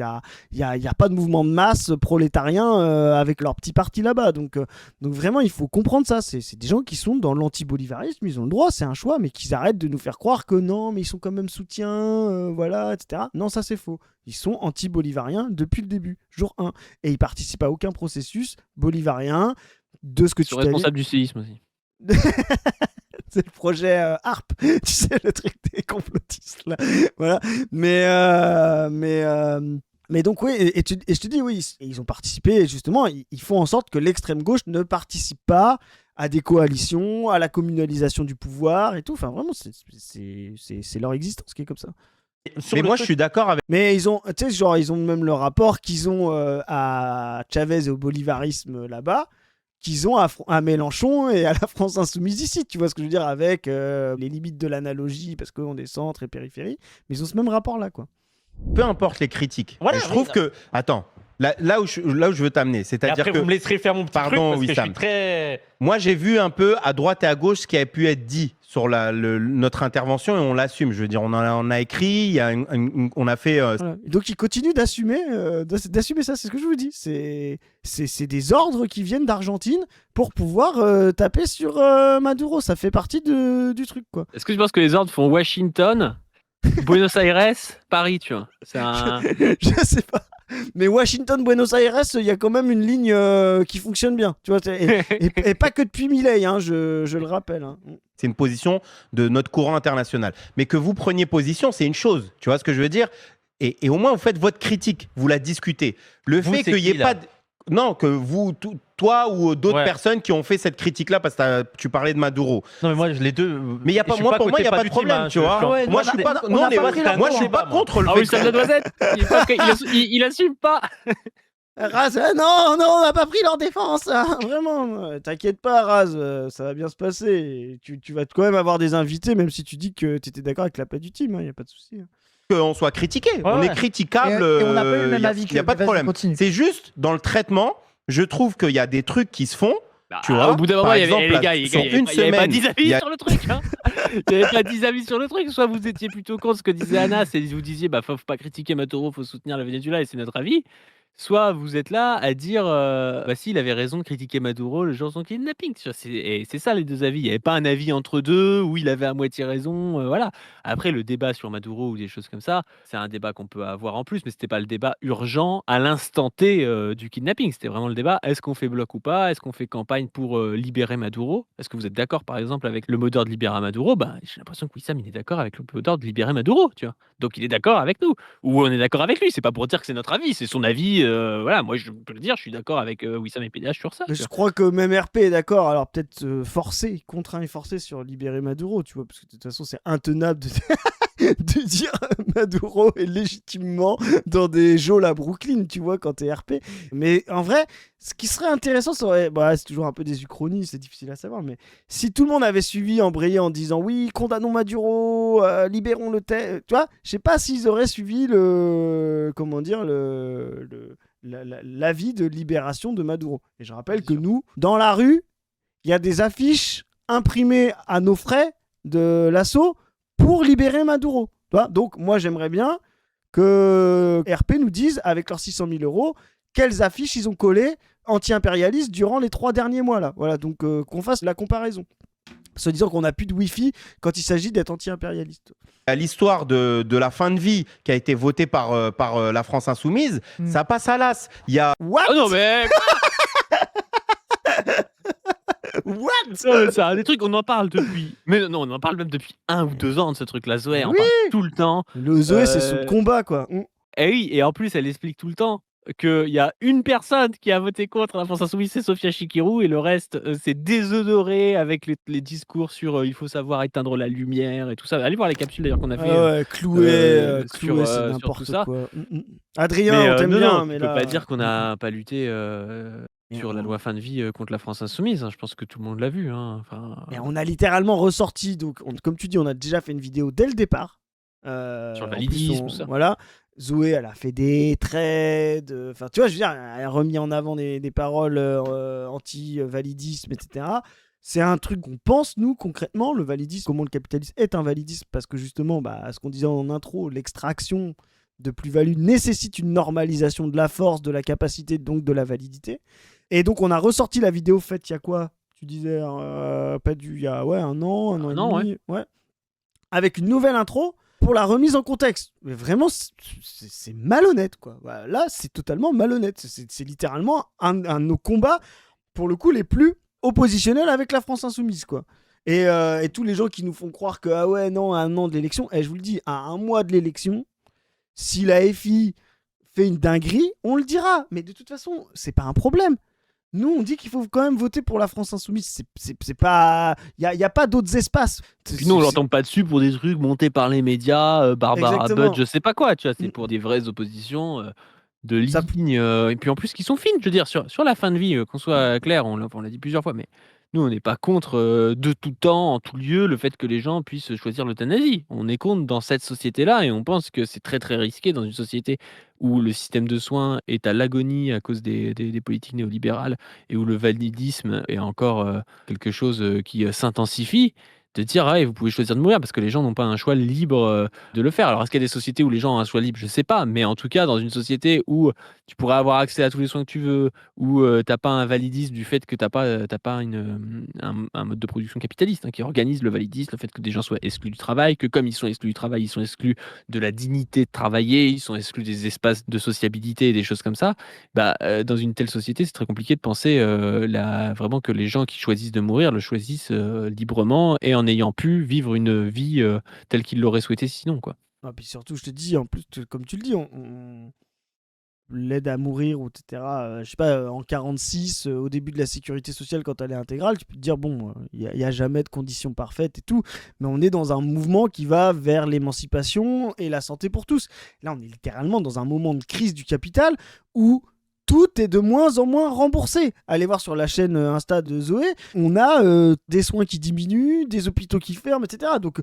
n'y a pas de mouvement de masse prolétarien avec leur petit parti là-bas, donc vraiment il faut comprendre ça, c'est des gens qui sont dans l'anti-bolivarisme, ils ont le droit, c'est un choix, mais qu'ils arrêtent de nous faire croire que non, mais ils sont quand même soutiens, voilà, etc. Non, ça c'est faux. Ils sont anti-bolivariens depuis le début, jour 1. Et ils participent à aucun processus bolivarien de ce que tu sont responsables du séisme aussi. C'est le projet ARP, tu sais, le truc des complotistes là. Voilà. Mais donc oui, et je te dis oui, ils ont participé, justement, ils font en sorte que l'extrême gauche ne participe pas à des coalitions, à la communalisation du pouvoir et tout. Enfin vraiment, c'est leur existence qui est comme ça. Mais moi, je suis d'accord avec. Mais ils ont, tu sais, genre, ils ont même le rapport qu'ils ont à Chavez et au bolivarisme là-bas, qu'ils ont à Mélenchon et à la France insoumise ici. Tu vois ce que je veux dire, avec les limites de l'analogie, parce qu'on est centre et périphérie. Mais ils ont ce même rapport-là, quoi. Peu importe les critiques. Voilà, je trouve que. Attends. Là où je veux t'amener, c'est-à-dire après, que. vous me laisserez faire mon petit truc, parce que je suis très... Moi, j'ai vu un peu à droite et à gauche ce qui a pu être dit sur notre intervention et on l'assume. Je veux dire, on a écrit, on a fait. Voilà. Donc, ils continuent d'assumer ça, c'est ce que je vous dis. C'est des ordres qui viennent d'Argentine pour pouvoir taper sur Maduro. Ça fait partie du truc, quoi. Est-ce que tu penses que les ordres font Washington, Buenos Aires, Paris, tu vois? Je sais pas. Mais Washington, Buenos Aires, il y a quand même une ligne qui fonctionne bien. Tu vois, et pas que depuis Milei, hein, je le rappelle. Hein. C'est une position de notre courant international. Mais que vous preniez position, c'est une chose. Tu vois ce que je veux dire? Et au moins, vous faites votre critique. Vous la discutez. Le fait qu'il n'y ait pas... Non, que vous, toi ou d'autres personnes qui ont fait cette critique-là, parce que tu parlais de Maduro. Non, mais moi, les deux. Mais y a pas, pour moi, il n'y a pas de problème, tu vois. Moi, je suis pas contre le fait. Ah oui, ça de Noisette. Il assume pas. Raz, non, on n'a pas pris leur défense, hein, vraiment. T'inquiète pas, Raz, ça va bien se passer. Tu vas quand même avoir des invités, même si tu dis que tu étais d'accord avec la paix du team, il n'y a pas de souci. Qu'on soit critiqué, on est critiquable, et on n'a pas eu le même avis. Il n'y a pas de problème. C'est juste dans le traitement, je trouve qu'il y a des trucs qui se font. Tu vois, au bout d'un moment, il y avait les gars, il y avait pas 10 avis a... sur le truc. Hein. Il n'y avait pas 10 avis sur le truc. Soit vous étiez plutôt contre ce que disait Anna, c'est vous disiez faut pas critiquer Maduro, faut soutenir le Venezuela et c'est notre avis. Soit vous êtes là à dire si, il avait raison de critiquer Maduro le jour de son kidnapping. Et c'est ça les deux avis. Il n'y avait pas un avis entre deux où il avait à moitié raison. Voilà. Après, le débat sur Maduro ou des choses comme ça, c'est un débat qu'on peut avoir en plus, mais c'était pas le débat urgent à l'instant T du kidnapping. C'était vraiment le débat est-ce qu'on fait bloc ou pas? Est-ce qu'on fait campagne pour libérer Maduro? Est-ce que vous êtes d'accord, par exemple, avec le mot d'ordre de libérer Maduro? J'ai l'impression que Wissam, il est d'accord avec le mot d'ordre de libérer Maduro. Tu vois, donc il est d'accord avec nous. Ou on est d'accord avec lui. C'est pas pour dire que c'est notre avis, c'est son avis. Voilà, moi je peux le dire, je suis d'accord avec Wissam et PDH sur ça. Mais je crois que même RP est d'accord, alors peut-être forcé, contraint et forcé sur libérer Maduro, tu vois, parce que de toute façon c'est intenable de dire Maduro est légitimement dans des geôles à Brooklyn, tu vois, quand t'es RP. Mais en vrai, ce qui serait intéressant, c'est toujours un peu des uchronies, c'est difficile à savoir, mais si tout le monde avait suivi embrayé en disant oui, condamnons Maduro, libérons le tu vois, je sais pas s'ils auraient suivi l'avis de libération de Maduro. Et je rappelle que nous, dans la rue, il y a des affiches imprimées à nos frais de l'assaut pour libérer Maduro. Donc moi j'aimerais bien que RP nous dise, avec leurs 600 000 €, quelles affiches ils ont collées anti-impérialistes durant les 3 derniers mois là. Voilà, donc qu'on fasse la comparaison. Se disant qu'on n'a plus de Wi-Fi quand il s'agit d'être anti-impérialiste. L'histoire de la fin de vie qui a été votée par la France Insoumise, ça passe à l'as. Il y a... What? Oh non mais... What? C'est un des trucs, on en parle depuis... Mais non, on en parle même depuis 1 ou 2 ans de ce truc-là. Zoé, on parle tout le temps. Le Zoé, c'est son combat, quoi. Et oui, et en plus, elle explique tout le temps qu'il y a une personne qui a voté contre la France Insoumise, c'est Sophia Chikirou, et le reste, c'est désodoré avec les discours sur il faut savoir éteindre la lumière et tout ça. Allez voir les capsules d'ailleurs qu'on a fait. Cloué, c'est n'importe quoi. Adrien, on t'aime bien, mais là... On peut pas dire qu'on n'a pas lutté sur la loi fin de vie contre la France Insoumise. Je pense que tout le monde l'a vu. Hein. Et on a littéralement ressorti, donc, comme tu dis, on a déjà fait une vidéo dès le départ. Sur le validisme, tout ça. Voilà. Zoé, elle a fait des trades. Enfin, tu vois, je veux dire, elle a remis en avant des paroles anti-validisme, etc. C'est un truc qu'on pense, nous, concrètement, le validisme, comment le capitalisme est un validisme, parce que justement, ce qu'on disait en intro, l'extraction de plus-value nécessite une normalisation de la force, de la capacité, donc de la validité. Et donc, on a ressorti la vidéo faite il y a quoi? Tu disais, il y a 1 an, 1 an et demi. Ouais. Avec une nouvelle intro pour la remise en contexte. Mais vraiment, c'est malhonnête, quoi. Là, c'est totalement malhonnête. C'est littéralement un de nos combats, pour le coup, les plus oppositionnels avec la France Insoumise, quoi. Et tous les gens qui nous font croire que, à 1 an de l'élection, je vous le dis, à 1 mois de l'élection, si la FI fait une dinguerie, on le dira. Mais de toute façon, c'est pas un problème. Nous, on dit qu'il faut quand même voter pour la France Insoumise. C'est pas. Il n'y a pas d'autres espaces. Puis nous, on l'entend pas dessus pour des trucs montés par les médias, Barbara Exactement. Butt, je sais pas quoi, tu vois. C'est Mm. pour des vraies oppositions de Ça- ligne. Et puis en plus, qui sont fines, je veux dire, sur la fin de vie, qu'on soit clair, on l'a dit plusieurs fois, mais nous, on n'est pas contre de tout temps, en tout lieu, le fait que les gens puissent choisir l'euthanasie. On est contre dans cette société-là et on pense que c'est très très risqué dans une société où le système de soins est à l'agonie à cause des politiques néolibérales et où le validisme est encore quelque chose qui s'intensifie. De dire, ah, vous pouvez choisir de mourir parce que les gens n'ont pas un choix libre de le faire. Alors, est-ce qu'il y a des sociétés où les gens ont un choix libre? Je ne sais pas. Mais en tout cas, dans une société où tu pourrais avoir accès à tous les soins que tu veux, où tu n'as pas un validisme du fait que tu n'as pas un mode de production capitaliste qui organise le validisme, le fait que des gens soient exclus du travail, que comme ils sont exclus du travail, ils sont exclus de la dignité de travailler, ils sont exclus des espaces de sociabilité et des choses comme ça. Dans une telle société, c'est très compliqué de penser vraiment que les gens qui choisissent de mourir le choisissent librement et en ayant pu vivre une vie telle qu'ils l'auraient souhaité sinon, quoi. Ah, puis surtout, je te dis, en plus, comme tu le dis, l'aide à mourir, ou etc. Je sais pas, en 46, au début de la sécurité sociale, quand elle est intégrale, tu peux te dire, bon, il n'y a jamais de conditions parfaites et tout, mais on est dans un mouvement qui va vers l'émancipation et la santé pour tous. Là, on est littéralement dans un moment de crise du capital où tout est de moins en moins remboursé. Allez voir sur la chaîne Insta de Zoé, on a des soins qui diminuent, des hôpitaux qui ferment, etc. Donc,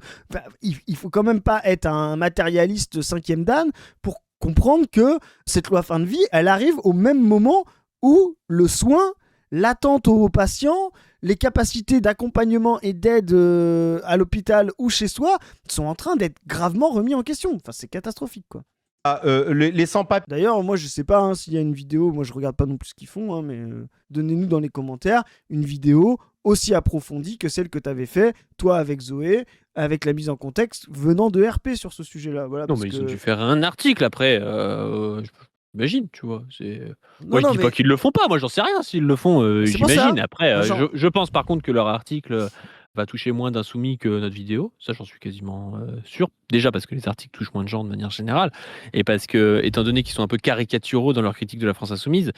il faut quand même pas être un matérialiste 5e dan pour comprendre que cette loi fin de vie, elle arrive au même moment où le soin, l'attente aux patients, les capacités d'accompagnement et d'aide à l'hôpital ou chez soi sont en train d'être gravement remis en question. Enfin, c'est catastrophique, quoi. Les sans-papiers. D'ailleurs, moi, je sais pas s'il y a une vidéo, moi je regarde pas non plus ce qu'ils font, mais donnez-nous dans les commentaires une vidéo aussi approfondie que celle que tu avais fait, toi avec Zoé, avec la mise en contexte venant de RP sur ce sujet-là. Voilà, non, mais ils ont dû faire un article après. J'imagine, tu vois. Moi, je dis pas qu'ils le font pas. Moi, j'en sais rien s'ils le font. J'imagine. Après, je pense par contre que leur article va toucher moins d'insoumis que notre vidéo. Ça, j'en suis quasiment sûr. Déjà parce que les articles touchent moins de gens de manière générale. Et parce que, étant donné qu'ils sont un peu caricaturaux dans leur critique de la France insoumise,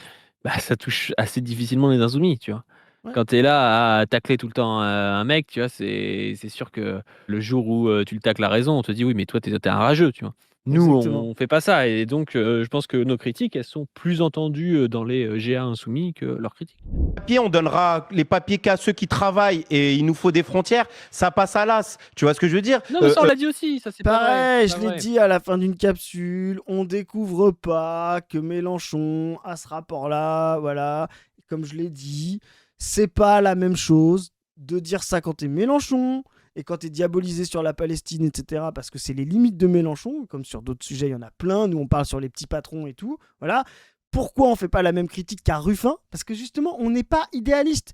ça touche assez difficilement les insoumis, tu vois. Ouais. Quand tu es là à tacler tout le temps un mec, tu vois, c'est sûr que le jour où tu le tacles à raison, on te dit oui, mais toi, t'es un rageux, tu vois. Nous, on fait pas ça. Et donc, je pense que nos critiques, elles sont plus entendues dans les GA insoumis que leurs critiques. On donnera les papiers qu'à ceux qui travaillent et il nous faut des frontières. Ça passe à l'as. Tu vois ce que je veux dire? Non, mais ça, on l'a dit aussi. Ça, c'est pareil. Je l'ai dit à la fin d'une capsule. On découvre pas que Mélenchon a ce rapport-là. Voilà. Comme je l'ai dit, c'est pas la même chose de dire ça quand t'es Mélenchon et quand t'es diabolisé sur la Palestine, etc. Parce que c'est les limites de Mélenchon. Comme sur d'autres sujets, il y en a plein. Nous, on parle sur les petits patrons et tout. Voilà. Pourquoi on fait pas la même critique qu'à Ruffin? Parce que justement, on n'est pas idéaliste.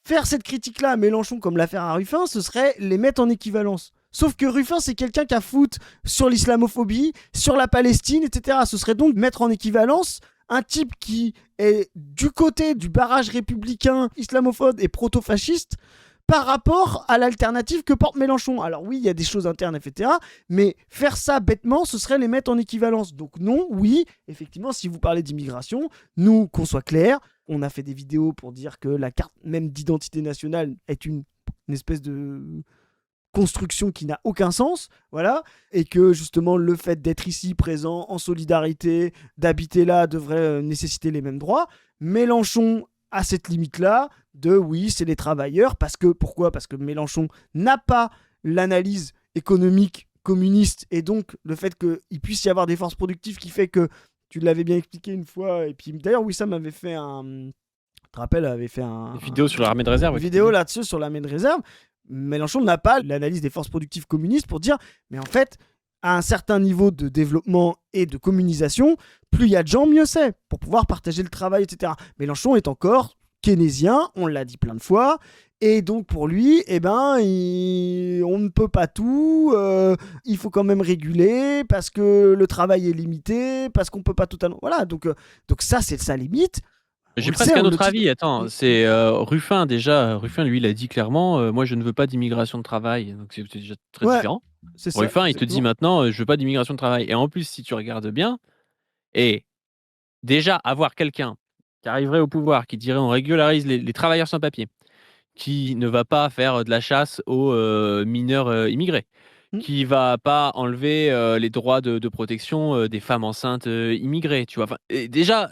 Faire cette critique-là à Mélenchon comme l'affaire à Ruffin, ce serait les mettre en équivalence. Sauf que Ruffin, c'est quelqu'un qui a foutu sur l'islamophobie, sur la Palestine, etc. Ce serait donc mettre en équivalence un type qui est du côté du barrage républicain, islamophobe et proto-fasciste, par rapport à l'alternative que porte Mélenchon. Alors oui, il y a des choses internes, etc. Mais faire ça bêtement, ce serait les mettre en équivalence. Donc non, oui, effectivement, si vous parlez d'immigration, nous, qu'on soit clair, on a fait des vidéos pour dire que la carte même d'identité nationale est une espèce de construction qui n'a aucun sens, voilà, et que justement le fait d'être ici présent en solidarité, d'habiter là, devrait nécessiter les mêmes droits. Mélenchon à cette limite-là de oui, c'est les travailleurs, parce que, pourquoi? Parce que Mélenchon n'a pas l'analyse économique communiste, et donc le fait qu'il puisse y avoir des forces productives qui fait que, tu l'avais bien expliqué une fois, et puis d'ailleurs Wissam avait fait une vidéo sur l'armée de réserve. Une vidéo là-dessus sur l'armée de réserve. Mélenchon n'a pas l'analyse des forces productives communistes pour dire, mais en fait, à un certain niveau de développement et de communisation, plus il y a de gens, mieux c'est, pour pouvoir partager le travail, etc. Mélenchon est encore keynésien, on l'a dit plein de fois, et donc pour lui, on ne peut pas tout, il faut quand même réguler, parce que le travail est limité, parce qu'on peut pas totalement... Voilà, donc ça, c'est sa limite. J'ai presque un autre avis. Attends, c'est Ruffin déjà. Ruffin, lui, il a dit clairement moi, je ne veux pas d'immigration de travail. Donc, c'est déjà très différent. Ruffin, il te dit maintenant je veux pas d'immigration de travail. Et en plus, si tu regardes bien, et déjà, avoir quelqu'un qui arriverait au pouvoir, qui dirait on régularise les travailleurs sans papier, qui ne va pas faire de la chasse aux mineurs immigrés, Mmh. qui va pas enlever les droits de protection des femmes enceintes immigrées, tu vois. Enfin, et déjà,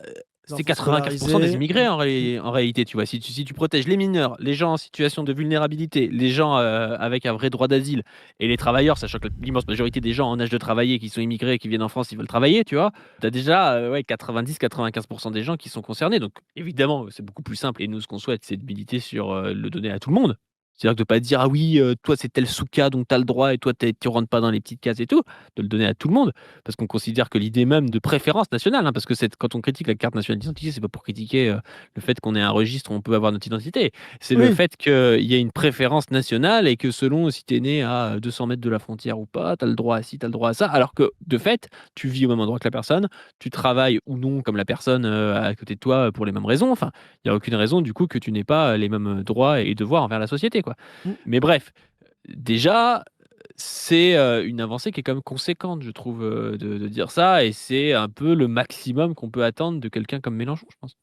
Les c'est enfants 95% des scolarisés. immigrés en réalité, tu vois. Si tu protèges les mineurs, les gens en situation de vulnérabilité, les gens avec un vrai droit d'asile et les travailleurs, sachant que l'immense majorité des gens en âge de travailler qui sont immigrés, qui viennent en France, ils veulent travailler, tu vois. Tu as déjà ouais, 90-95% des gens qui sont concernés. Donc évidemment, c'est beaucoup plus simple et nous, ce qu'on souhaite, c'est de militer sur le donner à tout le monde. C'est-à-dire de ne pas dire: «Ah oui, toi, c'est tel sous-cas, donc tu as le droit et toi, tu rentres pas dans les petites cases et tout». De le donner à tout le monde. Parce qu'on considère que l'idée même de préférence nationale, hein, parce que quand on critique la carte nationale d'identité, c'est pas pour critiquer le fait qu'on ait un registre où on peut avoir notre identité. C'est le Oui. fait qu'il y ait une préférence nationale et que selon si tu es né à 200 mètres de la frontière ou pas, tu as le droit à ci, tu as le droit à ça. Alors que de fait, tu vis au même endroit que la personne, tu travailles ou non comme la personne à côté de toi pour les mêmes raisons. Enfin, il n'y a aucune raison du coup que tu n'aies pas les mêmes droits et devoirs envers la société, quoi. Mmh. Mais bref, déjà, c'est une avancée qui est quand même conséquente, je trouve, de dire ça et c'est un peu le maximum qu'on peut attendre de quelqu'un comme Mélenchon, je pense.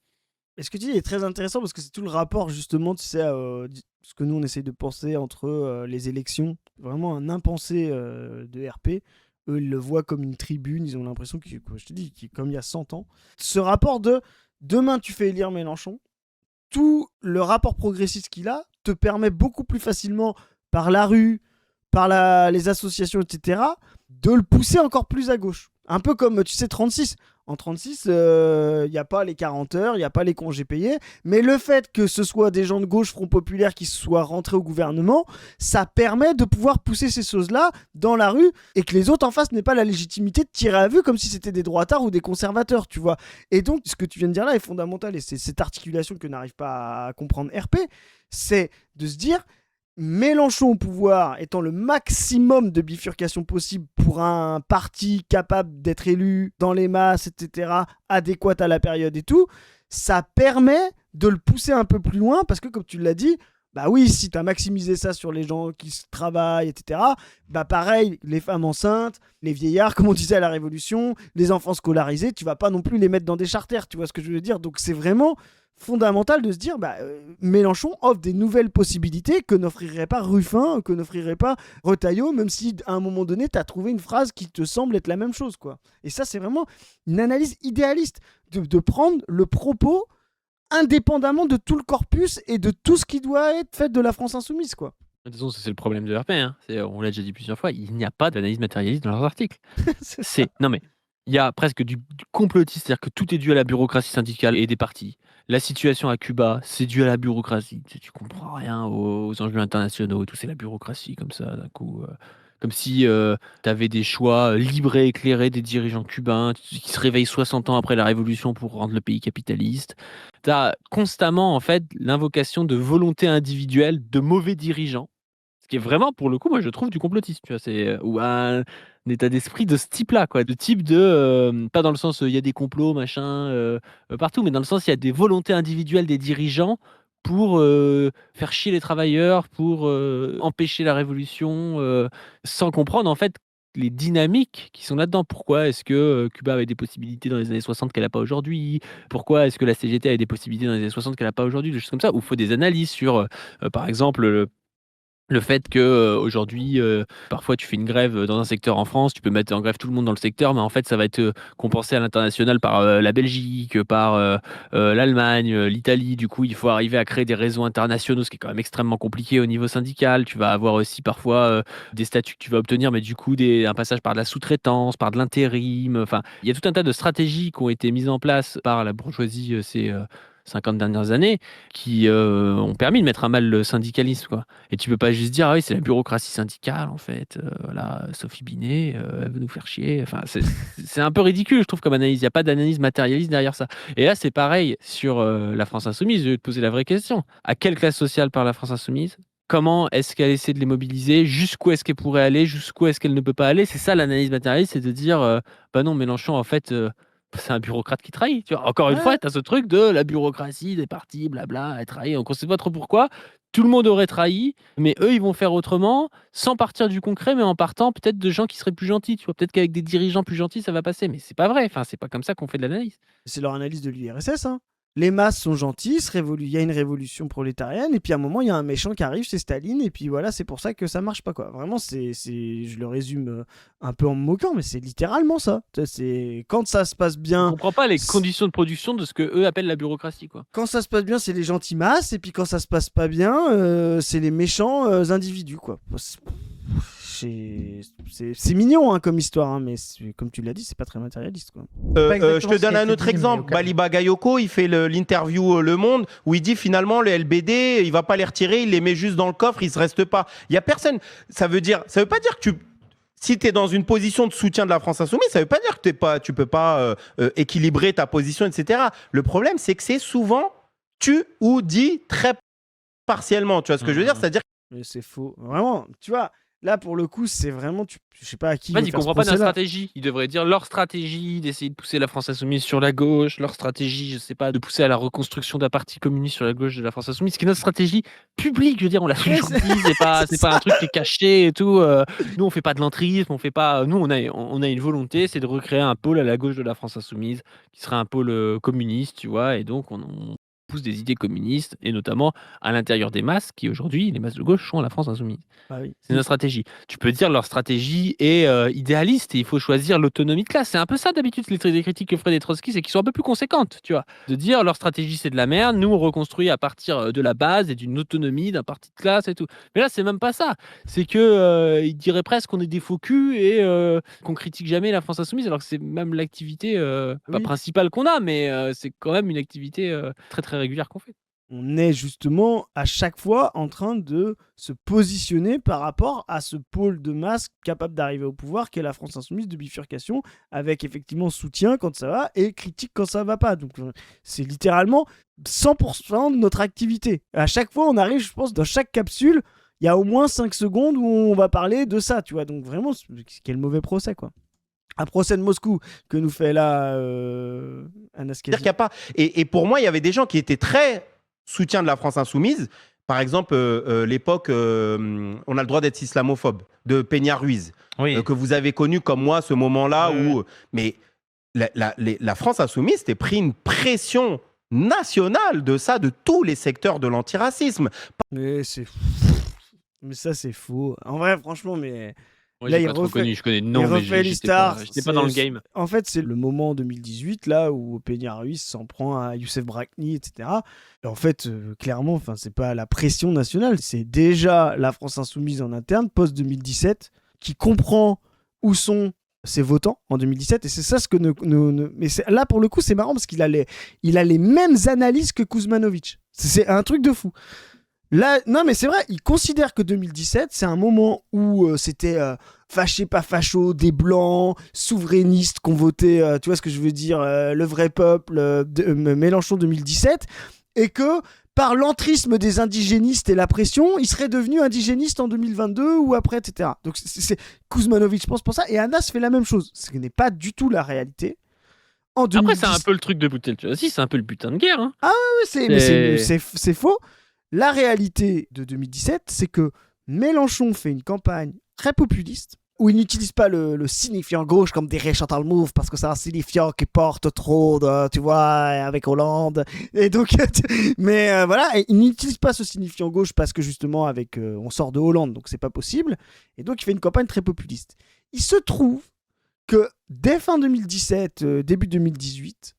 Et ce que tu dis est très intéressant parce que c'est tout le rapport justement, tu sais, ce que nous on essaye de penser entre les élections, vraiment un impensé de RP. Eux, ils le voient comme une tribune, ils ont l'impression que, je te dis, comme il y a 100 ans. Ce rapport de demain tu fais élire Mélenchon, tout le rapport progressiste qu'il a te permet beaucoup plus facilement par la rue, par les associations, etc., de le pousser encore plus à gauche. Un peu comme, tu sais, 36. En 36, il n'y a pas les 40 heures, il n'y a pas les congés payés, mais le fait que ce soit des gens de gauche, Front Populaire, qui soient rentrés au gouvernement, ça permet de pouvoir pousser ces choses-là dans la rue et que les autres en face n'aient pas la légitimité de tirer à vue comme si c'était des droitards ou des conservateurs, tu vois. Et donc, ce que tu viens de dire là est fondamental et c'est cette articulation que n'arrive pas à comprendre RP, c'est de se dire Mélenchon au pouvoir étant le maximum de bifurcation possible pour un parti capable d'être élu dans les masses, etc., adéquat à la période et tout, ça permet de le pousser un peu plus loin parce que, comme tu l'as dit, bah oui, si tu as maximisé ça sur les gens qui travaillent, etc., bah pareil, les femmes enceintes, les vieillards, comme on disait à la Révolution, les enfants scolarisés, tu vas pas non plus les mettre dans des charters, tu vois ce que je veux dire. Donc c'est vraiment fondamental de se dire Mélenchon offre des nouvelles possibilités que n'offrirait pas Ruffin, que n'offrirait pas Retailleau, même si à un moment donné tu as trouvé une phrase qui te semble être la même chose, quoi. Et ça, c'est vraiment une analyse idéaliste de prendre le propos indépendamment de tout le corpus et de tout ce qui doit être fait de la France insoumise, quoi. De toute façon, c'est le problème de RP, hein. On l'a déjà dit plusieurs fois, il n'y a pas d'analyse matérialiste dans leurs articles. Non mais, il y a presque du complotisme, c'est-à-dire que tout est dû à la bureaucratie syndicale et des partis. La situation à Cuba, c'est dû à la bureaucratie. Tu comprends rien aux enjeux internationaux et tout, c'est la bureaucratie comme ça d'un coup, comme si, tu avais des choix libres et éclairés des dirigeants cubains qui se réveillent 60 ans après la révolution pour rendre le pays capitaliste. Tu as constamment en fait l'invocation de volonté individuelle de mauvais dirigeants. Ce qui est vraiment pour le coup, moi je trouve du complotisme, tu vois? Ou un état d'esprit de ce type-là, quoi. De type de, pas dans le sens, il y a des complots machin, partout, mais dans le sens, il y a des volontés individuelles des dirigeants pour, faire chier les travailleurs, pour, empêcher la révolution, sans comprendre en fait les dynamiques qui sont là-dedans. Pourquoi est-ce que, Cuba avait des possibilités dans les années 60 qu'elle a pas aujourd'hui? Pourquoi est-ce que la CGT avait des possibilités dans les années 60 qu'elle a pas aujourd'hui? Des choses comme ça, où il faut des analyses sur, par exemple, le fait que, aujourd'hui, parfois tu fais une grève, dans un secteur en France, tu peux mettre en grève tout le monde dans le secteur, mais en fait ça va être, compensé à l'international par, la Belgique, par, l'Allemagne, l'Italie. Du coup, il faut arriver à créer des réseaux internationaux, ce qui est quand même extrêmement compliqué au niveau syndical. Tu vas avoir aussi parfois, des statuts que tu vas obtenir, mais du coup un passage par de la sous-traitance, par de l'intérim, enfin, il y a tout un tas de stratégies qui ont été mises en place par la bourgeoisie, ces, 50 dernières années qui, ont permis de mettre à mal le syndicalisme, quoi. Et tu peux pas juste dire: «Ah oui, c'est la bureaucratie syndicale en fait, voilà, Sophie Binet, elle veut nous faire chier». Enfin, c'est un peu ridicule, je trouve, comme analyse. Il y a pas d'analyse matérialiste derrière ça. Et là, c'est pareil sur, la France insoumise. Je vais te poser la vraie question. À quelle classe sociale parle la France insoumise? Comment est-ce qu'elle essaie de les mobiliser? Jusqu'où est-ce qu'elle pourrait aller? Jusqu'où est-ce qu'elle ne peut pas aller? C'est ça l'analyse matérialiste, c'est de dire, «Bah non, Mélenchon en fait, c'est un bureaucrate qui trahit», tu vois? Encore une fois, Ouais. tu as ce truc de la bureaucratie des partis, blabla, elle trahit. Donc on sait pas trop pourquoi. Tout le monde aurait trahi, mais eux, ils vont faire autrement, sans partir du concret, mais en partant peut-être de gens qui seraient plus gentils, tu vois? Peut-être qu'avec des dirigeants plus gentils, ça va passer, mais c'est pas vrai. Enfin, c'est pas comme ça qu'on fait de l'analyse. C'est leur analyse de l'IRSS, hein. les masses sont gentilles, il y a une révolution prolétarienne, et puis à un moment, il y a un méchant qui arrive, c'est Staline, et puis voilà, c'est pour ça que ça marche pas, quoi. Vraiment, je le résume un peu en me moquant, mais c'est littéralement ça. C'est quand ça se passe bien. Je comprends pas les conditions de production de ce que eux appellent la bureaucratie, quoi. Quand ça se passe bien, c'est les gentils masses, et puis quand ça se passe pas bien, c'est les méchants individus, quoi. C'est mignon comme histoire, mais comme tu l'as dit, c'est pas très matérialiste, quoi. Je te donne un autre exemple. Bali Bagayoko, il fait l'interview Le Monde où il dit finalement le LBD, il va pas les retirer, il les met juste dans le coffre, il se reste pas. Il y a personne. Ça veut pas dire que si tu es dans une position de soutien de la France insoumise, ça veut pas dire que tu peux pas équilibrer ta position, etc. Le problème, c'est que c'est souvent tu ou dit très partiellement. Tu vois ce que je veux dire? C'est-à-dire. Mais c'est faux. Vraiment, tu vois. Là, pour le coup, c'est vraiment... Je sais pas à qui... En fait, ils comprennent pas notre stratégie. Ils devraient dire leur stratégie d'essayer de pousser la France insoumise sur la gauche, leur stratégie, je sais pas, de pousser à la reconstruction d'un parti communiste sur la gauche de la France insoumise, ce qui est notre stratégie publique, je veux dire, on l'a toujours dit, c'est pas un truc qui est caché et tout. Nous, on fait pas de l'entrisme, on fait pas... Nous, on a une volonté, c'est de recréer un pôle à la gauche de la France insoumise, qui serait un pôle communiste, tu vois, et donc on pousse des idées communistes, et notamment à l'intérieur des masses, qui aujourd'hui, les masses de gauche sont à la France insoumise. Ah oui. C'est notre stratégie. Tu peux dire leur stratégie est idéaliste et il faut choisir l'autonomie de classe. C'est un peu ça d'habitude, les critiques que feraient des Trotsky, c'est qu'ils sont un peu plus conséquentes, tu vois. De dire leur stratégie c'est de la merde, nous on reconstruit à partir de la base et d'une autonomie, d'un parti de classe et tout. Mais là c'est même pas ça. C'est que ils diraient presque qu'on est des faux culs et qu'on critique jamais la France insoumise, alors que c'est même l'activité pas principale qu'on a, mais c'est quand même une activité très très régulière qu'on fait. On est justement à chaque fois en train de se positionner par rapport à ce pôle de masse capable d'arriver au pouvoir qu'est la France insoumise de bifurcation, avec effectivement soutien quand ça va et critique quand ça va pas. Donc c'est littéralement 100% de notre activité. À chaque fois, on arrive, je pense, dans chaque capsule, il y a au moins 5 secondes où on va parler de ça, tu vois. Donc vraiment, quel mauvais procès, quoi. Un procès de Moscou que nous fait là Anastasia. C'est-à-dire qu'il y a pas... Et pour moi, il y avait des gens qui étaient très soutien de la France insoumise. Par exemple, l'époque, on a le droit d'être islamophobe, de Peña Ruiz, que vous avez connu comme moi ce moment-là où... Mais la France insoumise s'était pris une pression nationale de ça, de tous les secteurs de l'antiracisme. Mais c'est... Mais ça, c'est faux. En vrai, franchement, mais... Ouais, là, je connais le nom, mais j'étais pas dans le game. En fait, c'est le moment en 2018, là, où Peña Ruiz s'en prend à Youssef Brakni, etc. Et en fait, clairement, c'est pas la pression nationale, c'est déjà la France insoumise en interne, post-2017, qui comprend où sont ses votants en 2017, et c'est ça ce que mais là, pour le coup, c'est marrant, parce qu'il a les mêmes analyses que Kuzmanovic. C'est un truc de fou. Là, non mais c'est vrai, il considère que 2017, c'est un moment où c'était fâché pas facho, des blancs, souverainistes qu'on votait, tu vois ce que je veux dire, le vrai peuple, Mélenchon 2017, et que par l'entrisme des indigénistes et la pression, il serait devenu indigéniste en 2022 ou après, etc. Donc c'est Kuzmanovic pense pour ça, et Anas fait la même chose, ce n'est pas du tout la réalité. Après, c'est un peu le truc de Boutel, tu vois, si, c'est un peu le putain de guerre. Hein. Ah oui, mais c'est faux. La réalité de 2017, c'est que Mélenchon fait une campagne très populiste où il n'utilise pas le signifiant gauche comme dirait Chantal Mouffe parce que c'est un signifiant qui porte trop de, tu vois, avec Hollande. Et donc, mais voilà, et il n'utilise pas ce signifiant gauche parce que justement, avec on sort de Hollande, donc c'est pas possible. Et donc, il fait une campagne très populiste. Il se trouve que dès fin 2017, début 2018,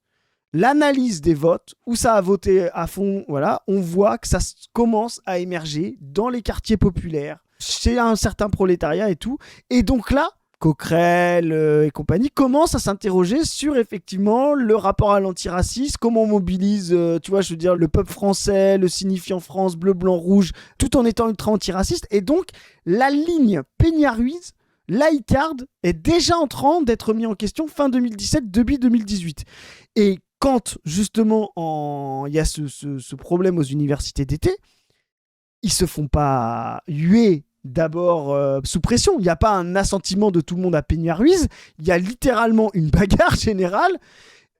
l'analyse des votes, où ça a voté à fond, voilà, on voit que ça commence à émerger dans les quartiers populaires, chez un certain prolétariat et tout. Et donc là, Coquerel et compagnie commencent à s'interroger sur effectivement le rapport à l'antiracisme, comment on mobilise, tu vois, je veux dire, le peuple français, le signifiant France, bleu, blanc, rouge, tout en étant ultra antiraciste. Et donc, la ligne Peña Ruiz, laïcarde, est déjà en train d'être mis en question fin 2017, début 2018. Et quand, justement, il y a ce problème aux universités d'été, ils se font pas huer d'abord sous pression. Il n'y a pas un assentiment de tout le monde à Peña Ruiz. Il y a littéralement une bagarre générale,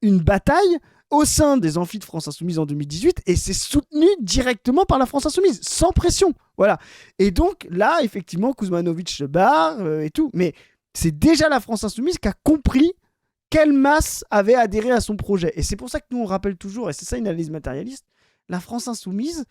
une bataille au sein des amphis de France Insoumise en 2018, et c'est soutenu directement par la France Insoumise, sans pression. Voilà. Et donc, là, effectivement, Kuzmanovic se barre et tout. Mais c'est déjà la France Insoumise qui a compris quelle masse avait adhéré à son projet. Et c'est pour ça que nous, on rappelle toujours, et c'est ça une analyse matérialiste, la France insoumise,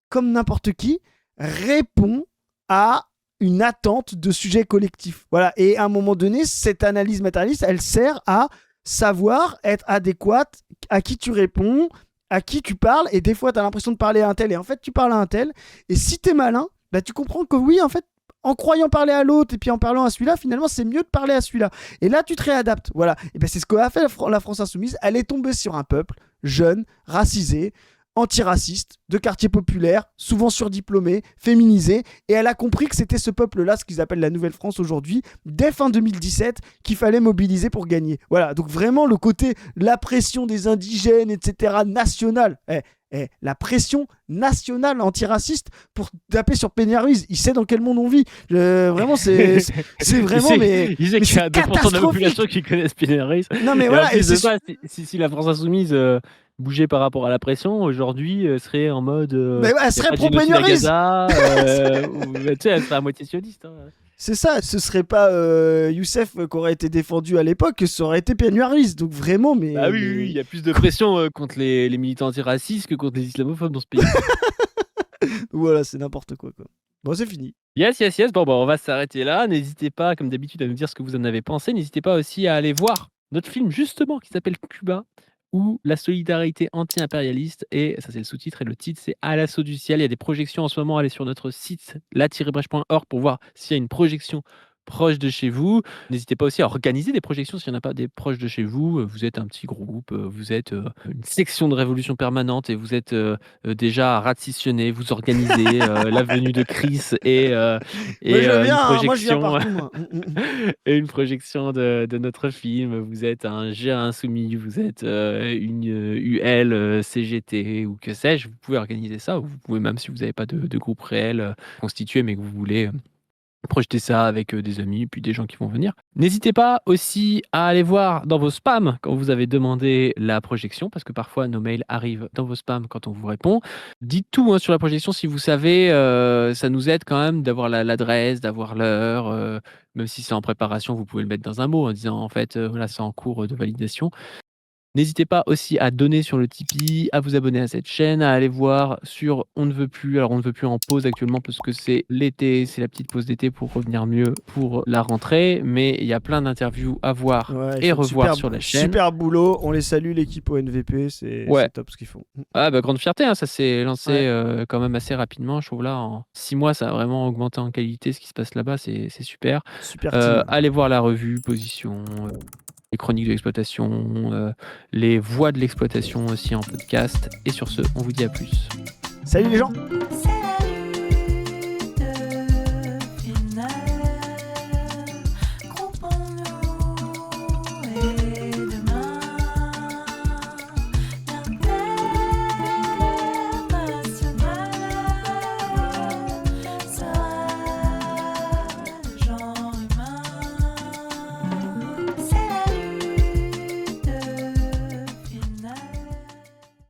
comme n'importe qui, répond à une attente de sujet collectif. Voilà. Et à un moment donné, cette analyse matérialiste, elle sert à savoir être adéquate à qui tu réponds, à qui tu parles, et des fois, tu as l'impression de parler à un tel, et en fait, tu parles à un tel, et si tu es malin, bah, tu comprends que oui, en fait, en croyant parler à l'autre et puis en parlant à celui-là, finalement, c'est mieux de parler à celui-là. Et là, tu te réadaptes. Voilà. Et ben, c'est ce qu'a fait la France insoumise. Elle est tombée sur un peuple jeune, racisé, antiraciste, de quartier populaire, souvent surdiplômé, féminisé. Et elle a compris que c'était ce peuple-là, ce qu'ils appellent la Nouvelle-France aujourd'hui, dès fin 2017, qu'il fallait mobiliser pour gagner. Voilà. Donc vraiment, le côté, la pression des indigènes, etc., nationale. La pression nationale antiraciste pour taper sur Péniaruiz. Il sait dans quel monde on vit. Vraiment, c'est vraiment. Il sait qu'il y a 2% de la population qui connaissent Péniaruiz. Non, mais et voilà. En plus de ça, si la France insoumise bougeait par rapport à la pression, aujourd'hui, serait en mode. Mais elle serait pro Péniaruiz. Tu sais, elle serait à moitié sioniste. Hein. C'est ça, ce serait pas Youssef qui aurait été défendu à l'époque, ça aurait été Péniaruiz. Donc vraiment, mais. Ah oui, il y a plus de pression contre les militants antiracistes que contre les islamophobes dans ce pays. Voilà, c'est n'importe quoi. Bon, c'est fini. Yes. Bon, on va s'arrêter là. N'hésitez pas, comme d'habitude, à nous dire ce que vous en avez pensé. N'hésitez pas aussi à aller voir notre film, justement, qui s'appelle Cuba, ou la solidarité anti-impérialiste, et ça c'est le sous-titre, et le titre c'est À l'assaut du ciel. Il y a des projections en ce moment, allez sur notre site la-brèche.org pour voir s'il y a une projection proche de chez vous. N'hésitez pas aussi à organiser des projections s'il n'y en a pas des proches de chez vous. Vous êtes un petit groupe, vous êtes une section de Révolution Permanente et vous êtes déjà ratissionné, vous organisez la venue de Chris et une projection et une projection de notre film. Vous êtes un GA insoumis, vous êtes une UL CGT ou que sais-je. Vous pouvez organiser ça. Vous pouvez même, si vous n'avez pas de groupe réel constitué mais que vous voulez projeter ça avec des amis, puis des gens qui vont venir. N'hésitez pas aussi à aller voir dans vos spams quand vous avez demandé la projection, parce que parfois nos mails arrivent dans vos spams quand on vous répond. Dites tout sur la projection si vous savez, ça nous aide quand même d'avoir l'adresse, d'avoir l'heure, même si c'est en préparation, vous pouvez le mettre dans un mot en disant en fait, voilà, c'est en cours de validation. N'hésitez pas aussi à donner sur le Tipeee, à vous abonner à cette chaîne, à aller voir sur On ne veut plus. Alors, On ne veut plus en pause actuellement parce que c'est l'été, c'est la petite pause d'été pour revenir mieux pour la rentrée. Mais il y a plein d'interviews à voir et revoir sur la chaîne. Super boulot, on les salue, l'équipe ONVP, c'est top ce qu'ils font. Ah, grande fierté, ça s'est lancé quand même assez rapidement. Je trouve là, en 6 mois, ça a vraiment augmenté en qualité. Ce qui se passe là-bas, c'est super. Super allez voir la revue, Position. Les chroniques de l'exploitation, les voix de l'exploitation aussi en podcast. Et sur ce, on vous dit à plus. Salut les gens.